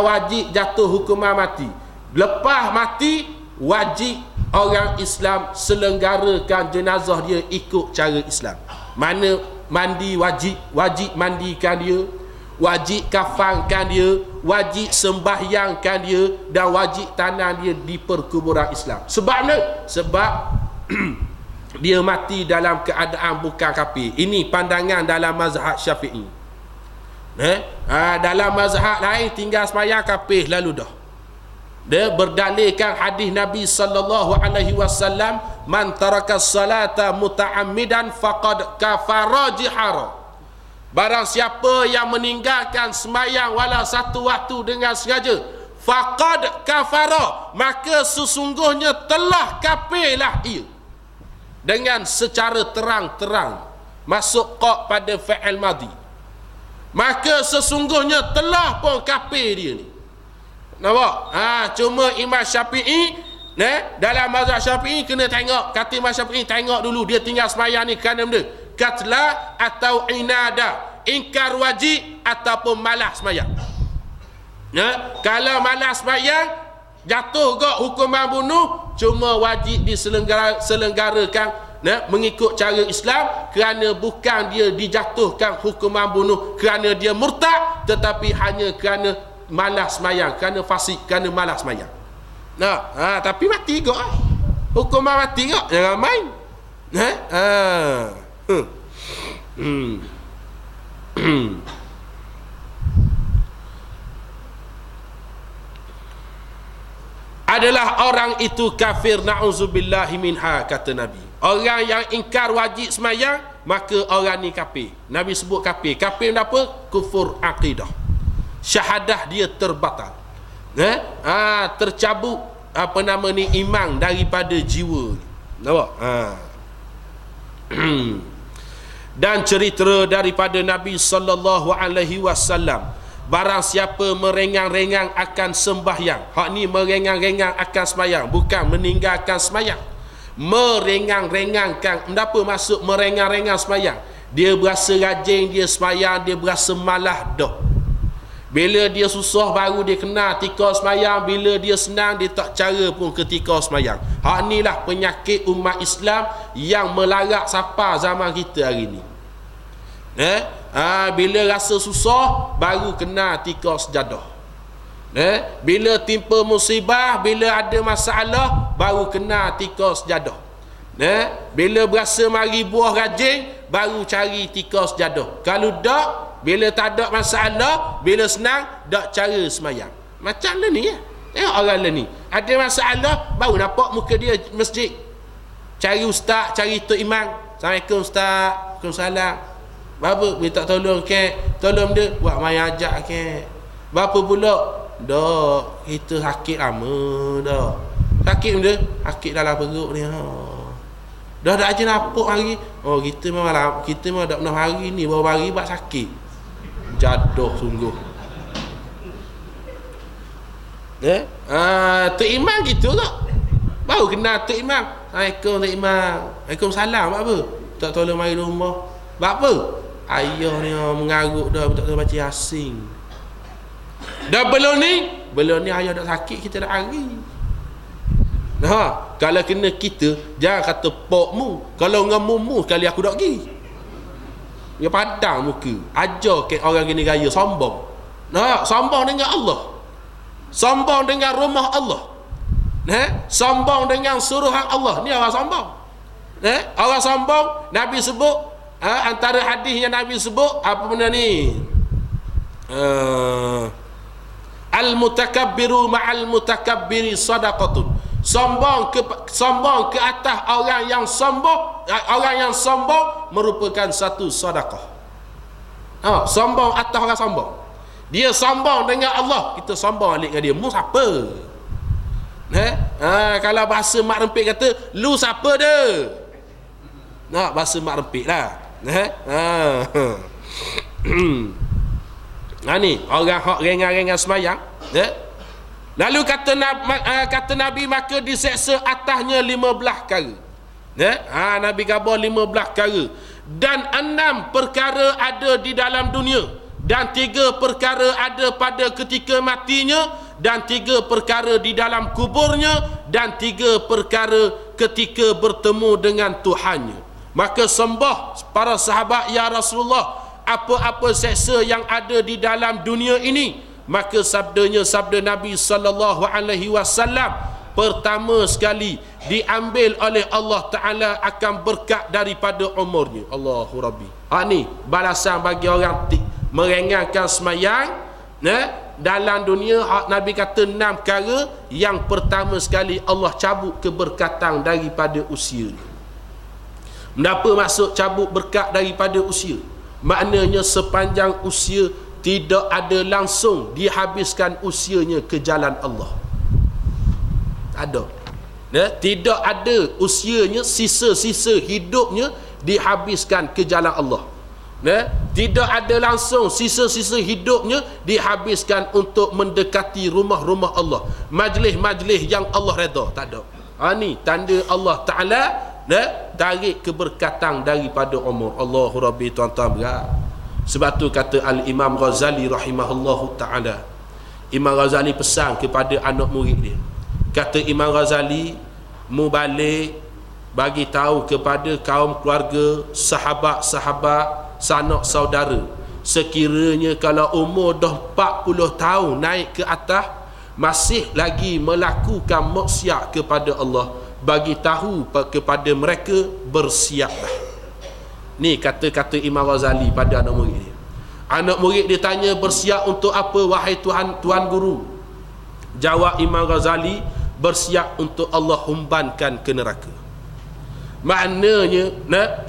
Wajib jatuh hukuman mati. Lepas mati, wajib orang Islam selenggarakan jenazah dia ikut cara Islam. Mana mandi wajib mandikan dia, wajib kafankan dia, wajib sembahyangkan dia, dan wajib tanam dia di perkuburan Islam. Sebab mana? Sebab dia mati dalam keadaan bukan kafir. Ini pandangan dalam mazhab Syafi'i. Dalam mazhab lain tinggal sembahyang kafir lalu dah. Dia berdalilkan hadis Nabi sallallahu alaihi wasallam, man taraka salata muta'ammidan faqad kafara jihara. Barang siapa yang meninggalkan sembahyang walau satu waktu dengan sengaja, faqad kafara, maka sesungguhnya telah kafirlah ia. Dengan secara terang-terang masuk qa pada fi'il madhi. Maka sesungguhnya telah pun kafir dia ni. Nampak? Cuma Imam Syafi'i, dalam mazhab Syafi'i kena tengok, kata Imam Syafi'i tengok dulu dia tinggal sembahyang ni kerana benda katla atau inada, ingkar wajib ataupun malas sembahyang. Kalau malas sembahyang jatuh gak hukuman bunuh, cuma wajib diselenggarakan mengikut cara Islam, kerana bukan dia dijatuhkan hukuman bunuh kerana dia murtad, tetapi hanya kerana malas sembahyang, kerana fasik, kerana malas sembahyang. Tapi mati gak. Hukuman mati gak, jangan main. Adalah orang itu kafir, na'udzubillahi minha, kata Nabi. Orang yang ingkar wajib sembahyang, maka orang ni kafir. Nabi sebut kafir. Kafir apa? Kufur aqidah. Syahadah dia terbatal. Tercabut iman daripada jiwa. Nampak? Dan cerita daripada Nabi sallallahu alaihi wasallam, barang siapa merengang-rengang akan sembahyang. Hak ni merengang-rengang akan sembahyang, bukan meninggalkan sembahyang. Merengang-rengangkan. Kenapa masuk merengang-rengang sembahyang? Dia berasa rajin dia sembahyang, dia berasa malah dah. Bila dia susah baru dia kenal tika sembahyang, bila dia senang dia tak cara pun ketika sembahyang. Hak inilah penyakit umat Islam yang melarat sampai zaman kita hari ni. Bila rasa susah baru kenal tika sejadah. Bila timpa musibah, bila ada masalah baru kenal tika sejadah. Bila berasa mari buah rajin baru cari tika sejadah. Kalau tak, bila tak ada masalah, bila senang dak cara semayang. Macam lah ni ya. Tengok orang lah ni, ada masalah baru nampak muka dia masjid, cari ustaz, cari tok imam. Assalamualaikum ustaz, waalaikumsalam. Berapa minta tolong ke? Tolong dia buat mayang ajak ke? Berapa pula? Dak, kita sakit lama dah. Sakit dia, sakit dalam perut ni. Dah aja nampak hari. Oh, kita memang dak pernah hari ni, baru hari buat sakit. Jaduh sungguh. Tok Imam gitu tak? Baru kenal Tok Imam. Assalamualaikum Tok Imam. Waalaikumsalam. Buat apa? Tak tolong mari rumah. Buat apa? Ayah ni mengarut dah, tak tahu baca Yasin. Dah belum ni ayah dah sakit, kita dah hari. Kalau kena kita, jangan kata pokmu. Kalau dengan mumu sekali aku dak pergi. Dia padang muka. Ajar ke orang gini gaya sombong. Sombong dengan Allah. Sombong dengan rumah Allah. Sombong dengan suruhan Allah. Ni orang sombong. Orang sombong, Nabi sebut, antara hadis yang Nabi sebut, apa benda ni? Al-mutakabbiru ma'al mutakabbiri sadaqatun. Sombong ke atas orang yang sombong merupakan satu sedekah. Sombong atas orang sombong. Dia sombong dengan Allah, kita sombong balik dengan dia. Mu siapa? Kalau bahasa mak rempit kata, lu siapa dah? Bahasa mak rempit lah. Ni orang hak rengan-rengan semayang. Lalu kata Nabi, maka diseksa atasnya 15 perkara. Nabi khabar 15 perkara. Dan 6 perkara ada di dalam dunia, dan 3 perkara ada pada ketika matinya, dan 3 perkara di dalam kuburnya, dan 3 perkara ketika bertemu dengan Tuhannya. Maka sembah para sahabat, ya Rasulullah, apa-apa seksa yang ada di dalam dunia ini? Maka sabda Nabi sallallahu alaihi wasallam, pertama sekali diambil oleh Allah Ta'ala akan berkat daripada umurnya. Allahu Rabbi. Ni balasan bagi orang merengangkan semayang. Dalam dunia Nabi kata 6 perkara. Yang pertama sekali Allah cabut keberkatan daripada usia. Kenapa maksud cabut berkat daripada usia? Maknanya sepanjang usia tidak ada langsung dihabiskan usianya ke jalan Allah. Ada. Tidak ada usianya, sisa-sisa hidupnya dihabiskan ke jalan Allah. Tidak ada langsung sisa-sisa hidupnya dihabiskan untuk mendekati rumah-rumah Allah, majlis-majlis yang Allah redha. Tak ada. Ni tanda Allah Ta'ala tarik keberkatan daripada umur. Allahu Rabbi, tuan-tuan berat. Sebab tu kata Al-Imam Ghazali rahimahullahu ta'ala, Imam Ghazali pesan kepada anak murid dia. Kata Imam Ghazali, mu balik bagi tahu kepada kaum keluarga, sahabat-sahabat, sanak saudara, sekiranya kalau umur dah 40 tahun naik ke atas masih lagi melakukan maksiat kepada Allah, bagi tahu kepada mereka, bersiaplah. Ni kata-kata Imam Ghazali pada anak murid dia. Anak murid dia tanya, bersiap untuk apa wahai tuan guru? Jawab Imam Ghazali, bersiap untuk Allah humbankan ke neraka. Maknanya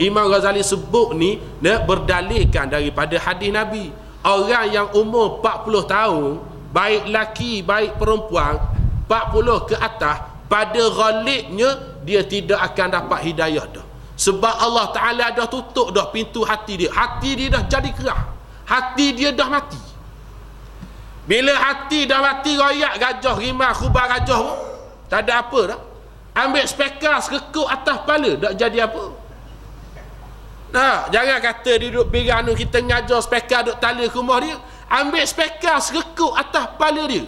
Imam Ghazali sebut ni berdalilkan daripada hadis Nabi. Orang yang umur 40 tahun, baik laki baik perempuan, 40 ke atas, pada ghalibnya dia tidak akan dapat hidayah dah. Sebab Allah Ta'ala dah tutup dah pintu hati dia. Hati dia dah jadi kerah. Hati dia dah mati. Bila hati dah mati, royak gajah, rimah, khubah gajah pun tak ada apa dah. Ambil spekar sekekuk atas kepala, tak jadi apa. Jangan kata dia duduk pirang kita ngajar spekar duduk tala ke rumah dia. Ambil spekar sekekuk atas kepala dia.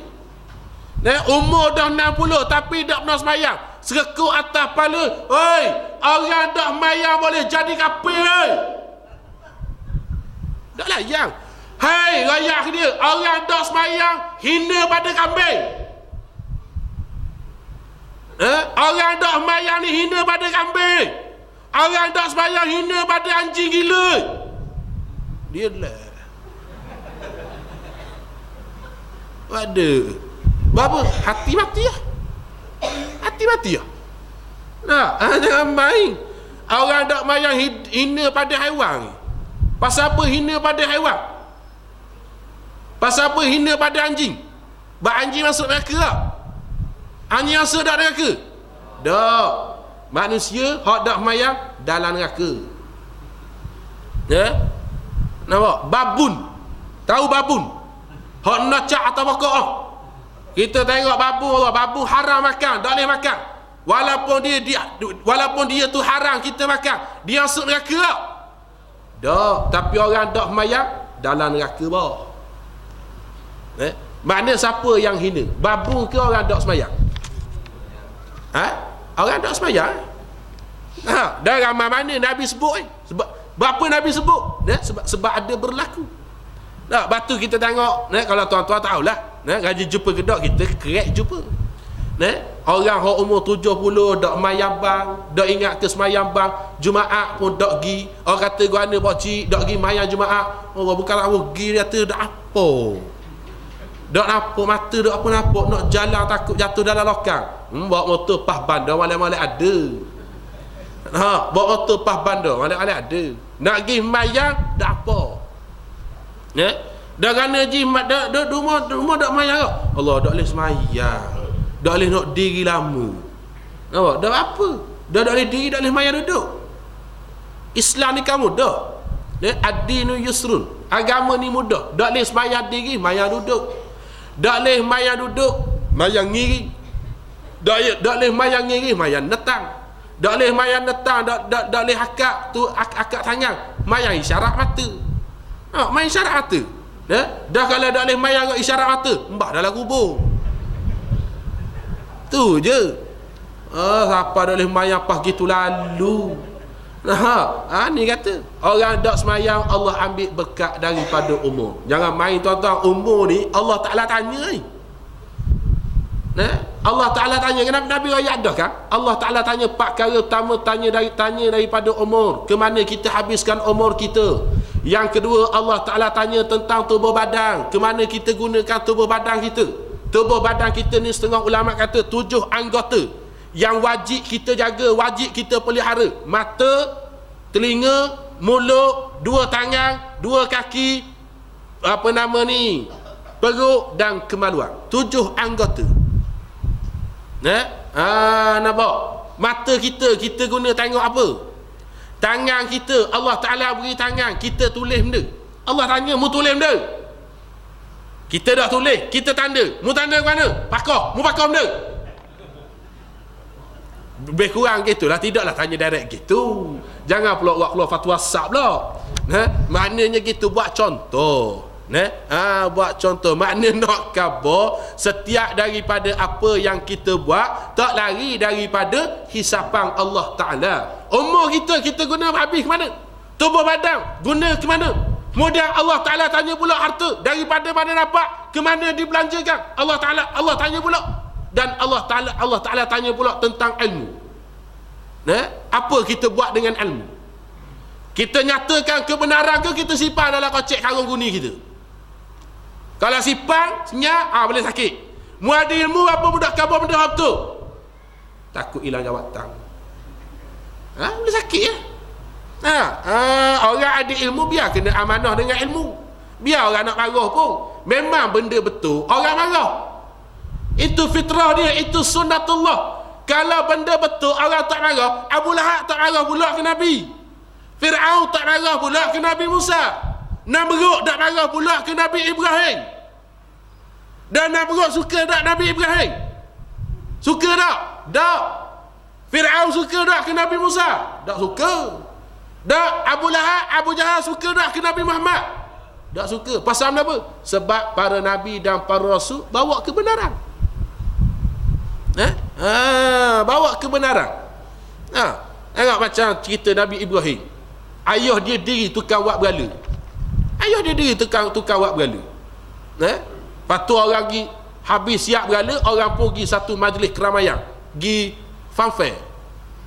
Umur dah 60 tapi tak pernah semayang. Sekekuk atas kepala. Oi, orang dah semayang boleh jadi kafir. Tak layan. Hei, rakyat dia, orang dah semayang hina pada kambing. Orang dah semayang ni hina pada kambing. Orang dah semayang hina pada anjing gila. Dia lah. Ada. Berapa? Hati mati lah. Hati mati lah. Nah, jangan main. Orang tak mayang hina pada haiwan. Pasal apa hina pada haiwan? Pasal apa hina pada anjing? Anjing masuk neraka tak? Anjing masuk tak neraka? Tak. Manusia hak tak mayang dalam neraka. Ya? Nampak? Babun. Tahu babun? Hak nacak atau pokok. Kita tengok babun haram makan, tak boleh makan. Walaupun dia tu haram kita makan, dia masuk neraka tak? Tak. Tapi orang tak mayang dalam neraka bawah. Makna siapa yang hina? Babun ke orang tak semayang? Orang tak semayang. Dan ramai mana Nabi sebut berapa Nabi sebut? Sebab ada berlaku. Batu kita tengok, kalau tuan-tuan tahulah, gaji jumpa gedok kita kerek jumpa. Orang hok umur 70 dak mayang bang, dak ingat ke semayang bang, Jumaat pun dak gi. Orang kata guana bocik dak gi mayang Jumaat. Orang bukan rugi dia tu dak apa. Dak nampak mata dak apa nampak, nak jalan takut jatuh dalam lokang. Bawa motor pas bandar malam-malam ada. Bawa motor pas bandar malam-malam ada. Nak gi mayang dak apa. Dah kena ji dak rumah dak mayang. Allah dak boleh semayang. Dak boleh nak diri lama. Nampak? Dak apa? Dak boleh diri, dak boleh mayang duduk. Islam ni kamu dak. Ad-dinu yusrun. Agama ni mudah. Dak boleh semayang diri, mayang duduk. Dak boleh mayang duduk, mayang ngiri. Dak boleh mayang ngiri, mayang netang. Dak boleh mayang netang, dak boleh akak tu akak tangan, mayang isyarat mata. Main isyarat mata. Dah kalau dak boleh mayang isyarat mata, mbah dalam kubur. Tu je. Siapa dak boleh mayang pas gitu lalu. Ni kata orang tak semayang Allah ambil berkat daripada umur. Jangan main tuan-tuan, umur ni Allah Ta'ala tanya ni. Allah Ta'ala tanya, kenapa Nabi ayat dah kan? Allah Ta'ala tanya 4 perkara. Pertama tanya daripada umur, ke mana kita habiskan umur kita. Yang kedua Allah Ta'ala tanya tentang tubuh badan, ke mana kita gunakan tubuh badan kita. Tubuh badan kita ni setengah ulama kata 7 anggota yang wajib kita jaga, wajib kita pelihara. Mata, telinga, mulut, 2 tangan, 2 kaki, perut dan kemaluan. 7 anggota. Nampak? Mata kita guna tengok apa? Tangan kita, Allah Ta'ala beri tangan, kita tulis benda. Allah tanya, mu tulis benda? Kita dah tulis, kita tanda. Mu tanda ke mana? Pakar, mu pakar benda? Lebih kurang gitulah, tidaklah tanya direct gitu. Jangan pula buat keluar fatwa sah pula. Maknanya gitu, buat contoh. Buat contoh. Makna nak khabar setiap daripada apa yang kita buat tak lari daripada hisapan Allah Ta'ala. Umur kita guna habis ke mana? Tubuh badan guna ke mana? Kemudian Allah Ta'ala tanya pula harta, daripada mana dapat, ke mana dibelanjakan. Allah tanya pula. Dan Allah Ta'ala tanya pula tentang ilmu. Apa kita buat dengan ilmu? Kita nyatakan kebenaran ke kita simpan dalam kocek karung guni kita? Kalau simpan senyap, boleh sakit. Mu ada ilmu apa budak khabar benda betul? Takut hilang jawatan. Boleh sakit ya? Orang ada ilmu biar kena amanah dengan ilmu. Biar orang nak marah pun, memang benda betul orang marah. Itu fitrah dia, itu sunnatullah. Kalau benda betul orang tak marah. Abu Lahab tak marah pula ke Nabi. Fir'aun tak marah pula ke Nabi Musa. Namrud tak marah pula ke Nabi Ibrahim. Dan Namrud suka tak Nabi Ibrahim? Suka tak? Tak. Fir'aun suka tak ke Nabi Musa? Tak suka. Tak. Abu Lahab, Abu Jahal suka tak ke Nabi Muhammad? Tak suka. Pasal apa? Sebab para Nabi dan para Rasul bawa kebenaran. Bawa kebenaran. Tengok macam cerita Nabi Ibrahim. Ayah dia diri tukang buat berhala. Ayah dia diri tukang buat berhala. Lepas tu orang pergi habis siap berhala, orang pun pergi satu majlis keramaian, pergi fanfare.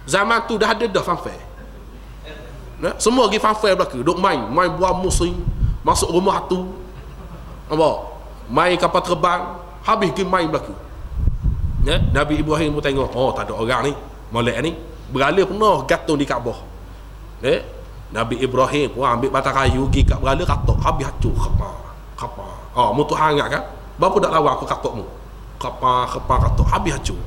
Zaman tu dah ada fanfare. Semua pergi fanfare belaka, duk main buah musim, masuk rumah tu. Nampak? main kapal terbang, habis ke main berlaku. Nabi Ibrahim pun tengok, oh tak ada orang ni, molek ni berala penuh gantung di Kaabah. Nabi Ibrahim pun ambil batang kayu pergi kat berala, katok habis hancur. Khapa mutu hangat kan, berapa dak lawan aku katokmu, khapa katok habis hancur.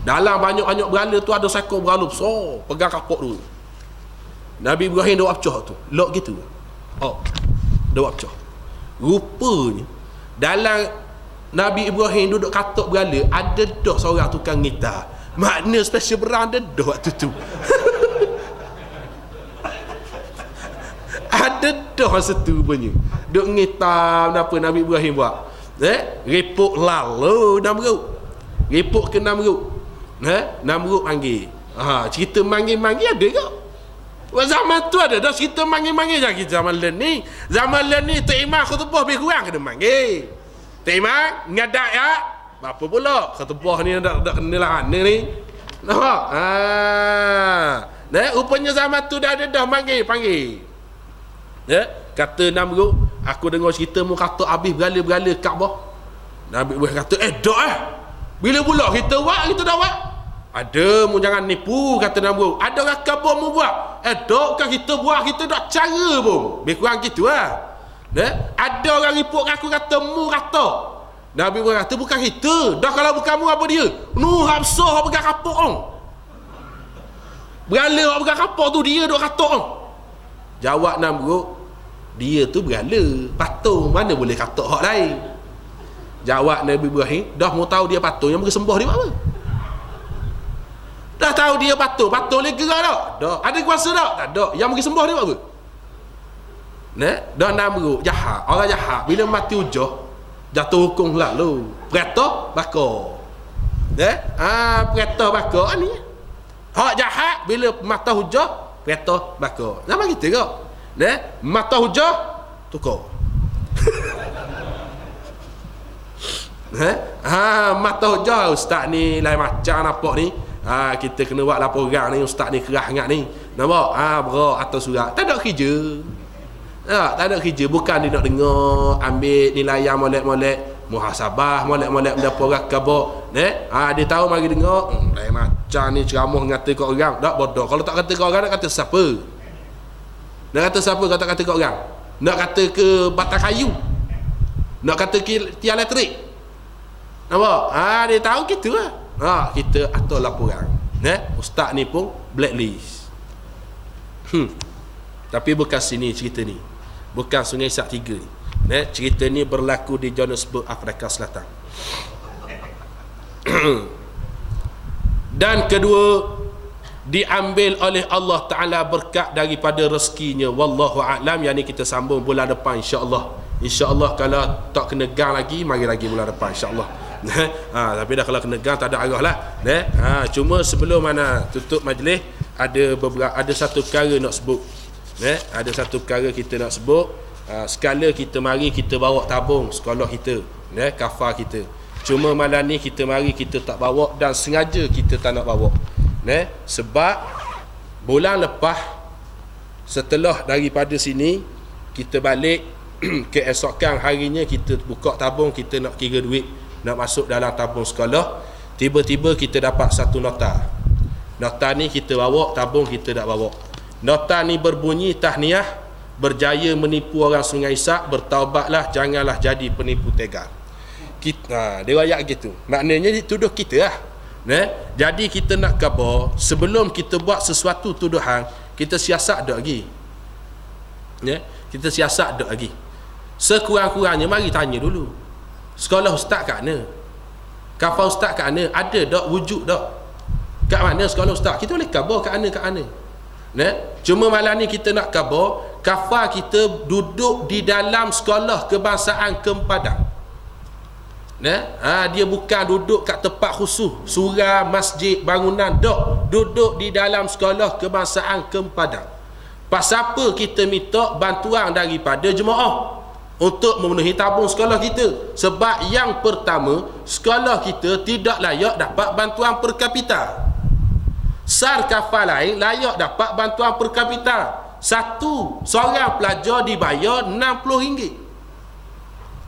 Dalam banyak-banyak berala tu ada seekor berala besar pegang kapok dulu. Nabi Ibrahim dah pecah tu lok gitu. Dah pecah. Rupanya dalam Nabi Ibrahim duduk katok berala, ada dah seorang tukang gitar. Makna special berang ada dah waktu tu. Ada dah masa tu punya. Duk ngitar apa Nabi Ibrahim buat. Repuk lalu Namrud. Repuk ke Namrud. Namrud panggil. Cerita manggil-manggil ada ke? Zaman tu ada dah cerita manggil-manggil jangan kita zaman ni. Zaman ni Tok Imam khutbah lebih kurang kena manggil. Tok Imam ngadak ya. Apa pula khutbah ni dak kena lah ni. Nampak? Rupanya zaman tu dah ada dah panggil. Kata Namrud, aku dengar cerita mu kata habis berala Kaabah. Nabi Ibrahim kata, bila pula kita buat, kita dah buat. Ada, mu jangan nipu, kata Namrud. Ada orang Kaabah mu buat. Bukan kita buat, kita dah cara pun. Lebih kurang gitu lah. Ada orang nipu aku kata, mu kata. Nabi Ibrahim kata, bukan kita. Dah kalau bukan mu, apa dia? Nu, Rapsah pegang kapok on. Berala orang pegang kapok tu, dia duk kata on. Jawab Namrud, dia tu berhala, patung, mana boleh kata hak lain. Jawab Nabi Ibrahim, dah mau tahu dia patung, yang bersembah dia buat apa? Dah tahu dia patung boleh gerak tak? Dah. Ada kuasa tak? Tak ada. Yang bersembah dia buat apa? Dah Namrud jahat, orang jahat bila mati hujah jatuh hukum lalu perintah bakar. Perintah bakar ni. Hak jahat bila mata hujah perintah bakar. Nama kita ke? Mata hujah tukar. Mata hujah ustaz ni lain macam nampak ni. Kita kena buat laporan ni, ustaz ni kerah sangat ni. Nampak? Berak atas surat. Tak ada kerja. Tak ada kerja. Bukan dia nak dengar, ambil nilai yang molek-molek, muhasabah, molek-molek mendapat orang khabar. Dia tahu mari dengar, lain macam ni ceramah ngata kat orang. Tak bodoh. Kalau tak kata kat orang, nak kata siapa? Nak kata siapa kalau tak kata kat orang? Nak kata ke batang kayu? Nak kata ke tiang elektrik? Nampak? Dia tahu gitu lah. Kita atur laporan. Ustaz ni pun blacklist. Tapi bukan sini cerita ni. Bukan Sungai Sak 3 ni. Cerita ni berlaku di Johannesburg, Afrika Selatan. Dan kedua, diambil oleh Allah Ta'ala berkat daripada rezekinya. Wallahu a'lam. Yang ni kita sambung bulan depan insya-Allah. InsyaAllah kalau tak kena gang lagi, mari lagi bulan depan insyaAllah. Tapi dah kalau kena gang tak ada arah lah. Cuma sebelum mana tutup majlis, ada satu perkara nak sebut. Ada satu perkara kita nak sebut. Sekala kita mari kita bawa tabung sekolah kita, kafar kita. Cuma malam ni kita mari kita tak bawa, dan sengaja kita tak nak bawa. Sebab bulan lepas setelah daripada sini kita balik keesokan harinya kita buka tabung, kita nak kira duit nak masuk dalam tabung sekolah. Tiba-tiba kita dapat satu nota. Nota ni kita bawa, tabung kita tak bawa. Nota ni berbunyi, tahniah berjaya menipu orang Sungai Sak, bertaubatlah, janganlah jadi penipu tega. Dia rakyat gitu. Maknanya dituduh kita lah. Jadi kita nak khabar, sebelum kita buat sesuatu tuduhan, kita siasat dak lagi. Kita siasat dak lagi. Sekurang-kurangnya mari tanya dulu. Sekolah ustaz kat mana? Kafar ustaz kat mana? Ada dak wujud dak? Kat mana sekolah ustaz? Kita boleh khabar kat mana? Cuma malam ni kita nak khabar, kafar kita duduk di dalam sekolah kebangsaan Kempadan. Dia bukan duduk kat tempat khusus, surau, masjid, bangunan, duduk di dalam sekolah kebangsaan Kempadan. Pasal apa kita minta bantuan daripada jemaah untuk memenuhi tabung sekolah kita? Sebab yang pertama, sekolah kita tidak layak dapat bantuan per kapita. SAR kafar lain layak dapat bantuan per kapita. Seorang pelajar dibayar RM60.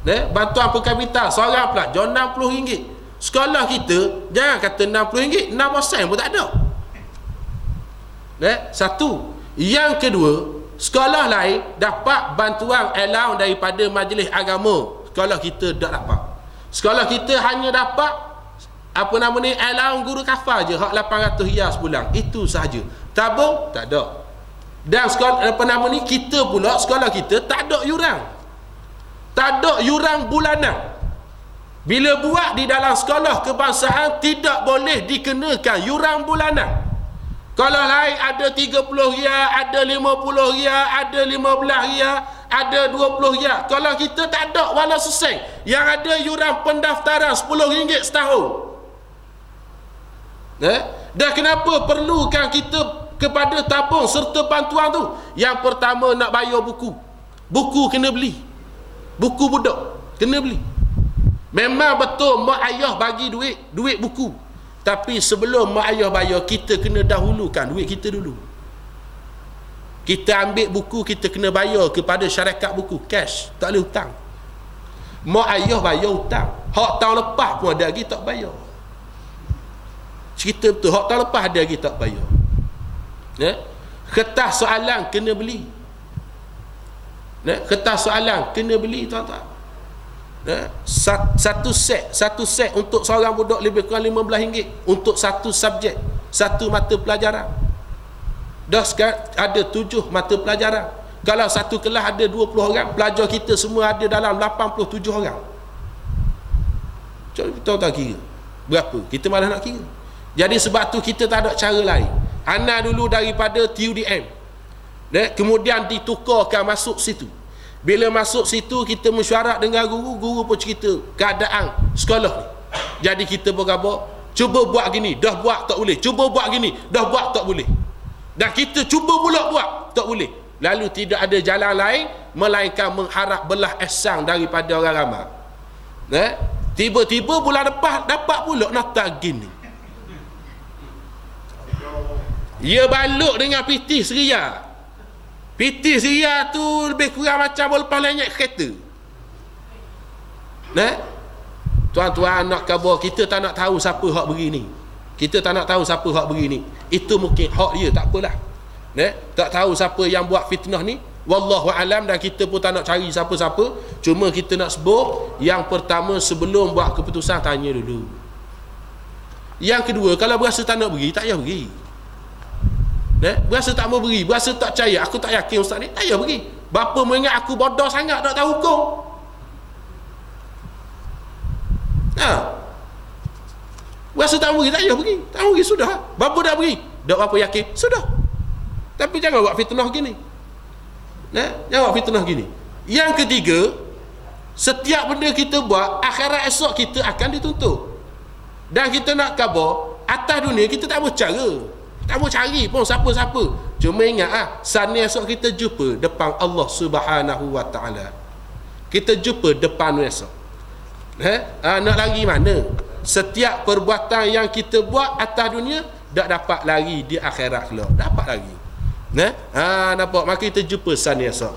Bantuan per kapita seorang pelajar RM60. Sekolah kita jangan kata RM60, 6% pun tak ada. Satu. Yang kedua, sekolah lain dapat bantuan allowance daripada majlis agama. Sekolah kita tak dapat. Sekolah kita hanya dapat allowance guru kafar je, hak RM800 sebulan. Itu sahaja. Tabung tak ada. Dan sekolah kita pula, sekolah kita tak ada yuran. Tak ada yuran bulanan. Bila buat di dalam sekolah kebangsaan tidak boleh dikenakan yuran bulanan. Kalau lain ada RM30, ada RM50, ada RM15, ada RM20. Kalau kita tak ada walau sesen. Yang ada yuran pendaftaran RM10 setahun. Dan kenapa perlukan kita kepada tabung serta bantuan tu? Yang pertama nak bayar buku. Buku kena beli. Buku budak kena beli. Memang betul mak ayah bagi duit buku. Tapi sebelum mak ayah bayar, kita kena dahulukan duit kita dulu. Kita ambil buku, kita kena bayar kepada syarikat buku cash, tak boleh hutang. Mak ayah bayar hutang. Hak tahun lepas pun ada lagi tak bayar. Cerita betul, hak tahun lepas ada lagi tak bayar. Kertas soalan kena beli. Kertas soalan kena beli, tuan-tuan. Satu set untuk seorang budak lebih kurang RM15 untuk satu subjek, satu mata pelajaran. Dah sekarang ada 7 mata pelajaran. Kalau satu kelas ada 20 orang, pelajar kita semua ada dalam 87 orang. Cuba tuan-tuan kira berapa? Kita malah nak kira. Jadi sebab tu kita tak ada cara lain. Ana dulu daripada TUDM, kemudian ditukarkan masuk situ. Bila masuk situ, kita mesyuarat dengan guru pun cerita keadaan sekolah ni. Jadi kita berkata, cuba buat gini, dah buat tak boleh. Cuba buat gini, dah buat tak boleh. Dan kita cuba pula buat, tak boleh. Lalu tidak ada jalan lain melainkan mengharap belah ihsan daripada orang ramai. Tiba-tiba bulan depan dapat pula nota gini. Ia balut dengan PT Seria. PT Seria tu lebih kurang macam bola lepas kereta. Tuan-tuan nak khabar, kita tak nak tahu siapa hak begini. Kita tak nak tahu siapa hak begini. Itu mungkin hak dia, tak apalah. Tak tahu siapa yang buat fitnah ni, wallahu alam, dan kita pun tak nak cari siapa-siapa. Cuma kita nak sebut, yang pertama sebelum buat keputusan tanya dulu. Yang kedua, kalau berasa tak nak pergi, tak payah pergi. Berasa tak mau beri, berasa tak percaya, aku tak yakin ustaz ni, tak payah pergi. Bapa mengingat aku bodoh sangat tak tahu hukum. Berasa tak mau pergi, tak payah pergi. Tak mau pergi, sudah. Bapa dah pergi, tak bapa yakin, sudah. Tapi jangan buat fitnah gini. Jangan buat fitnah gini. Yang ketiga, setiap benda kita buat, akhirat esok kita akan dituntut. Dan kita nak khabar, atas dunia kita tak boleh cara. Tak mau cari pun siapa-siapa. Cuma ingat sana esok kita jumpa depan Allah Subhanahu wa taala. Kita jumpa depan esok. Nak lari mana? Setiap perbuatan yang kita buat atas dunia tak dapat lari di akhirat kelak. Dapat lagi. Nampak? Maka kita jumpa sana esok.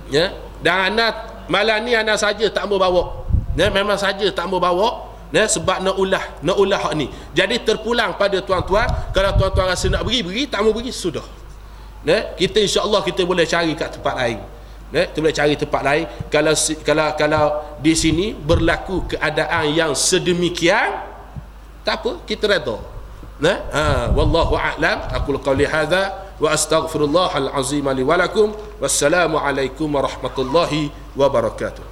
Dan anak malam ni anak saja tak mau bawa. Memang saja tak mau bawa. Sebab nak ulah hak ni. Jadi terpulang pada tuan-tuan, kalau tuan-tuan rasa nak beri, tak mau beri, sudah. Kita insya-Allah kita boleh cari kat tempat lain. Kita boleh cari tempat lain. Kalau di sini berlaku keadaan yang sedemikian, tak apa, kita redha. Wallahu a'lam. Aqulu qawli hadza wa astaghfirullahal azim li wa lakum. Wassalamu alaikum warahmatullahi wabarakatuh.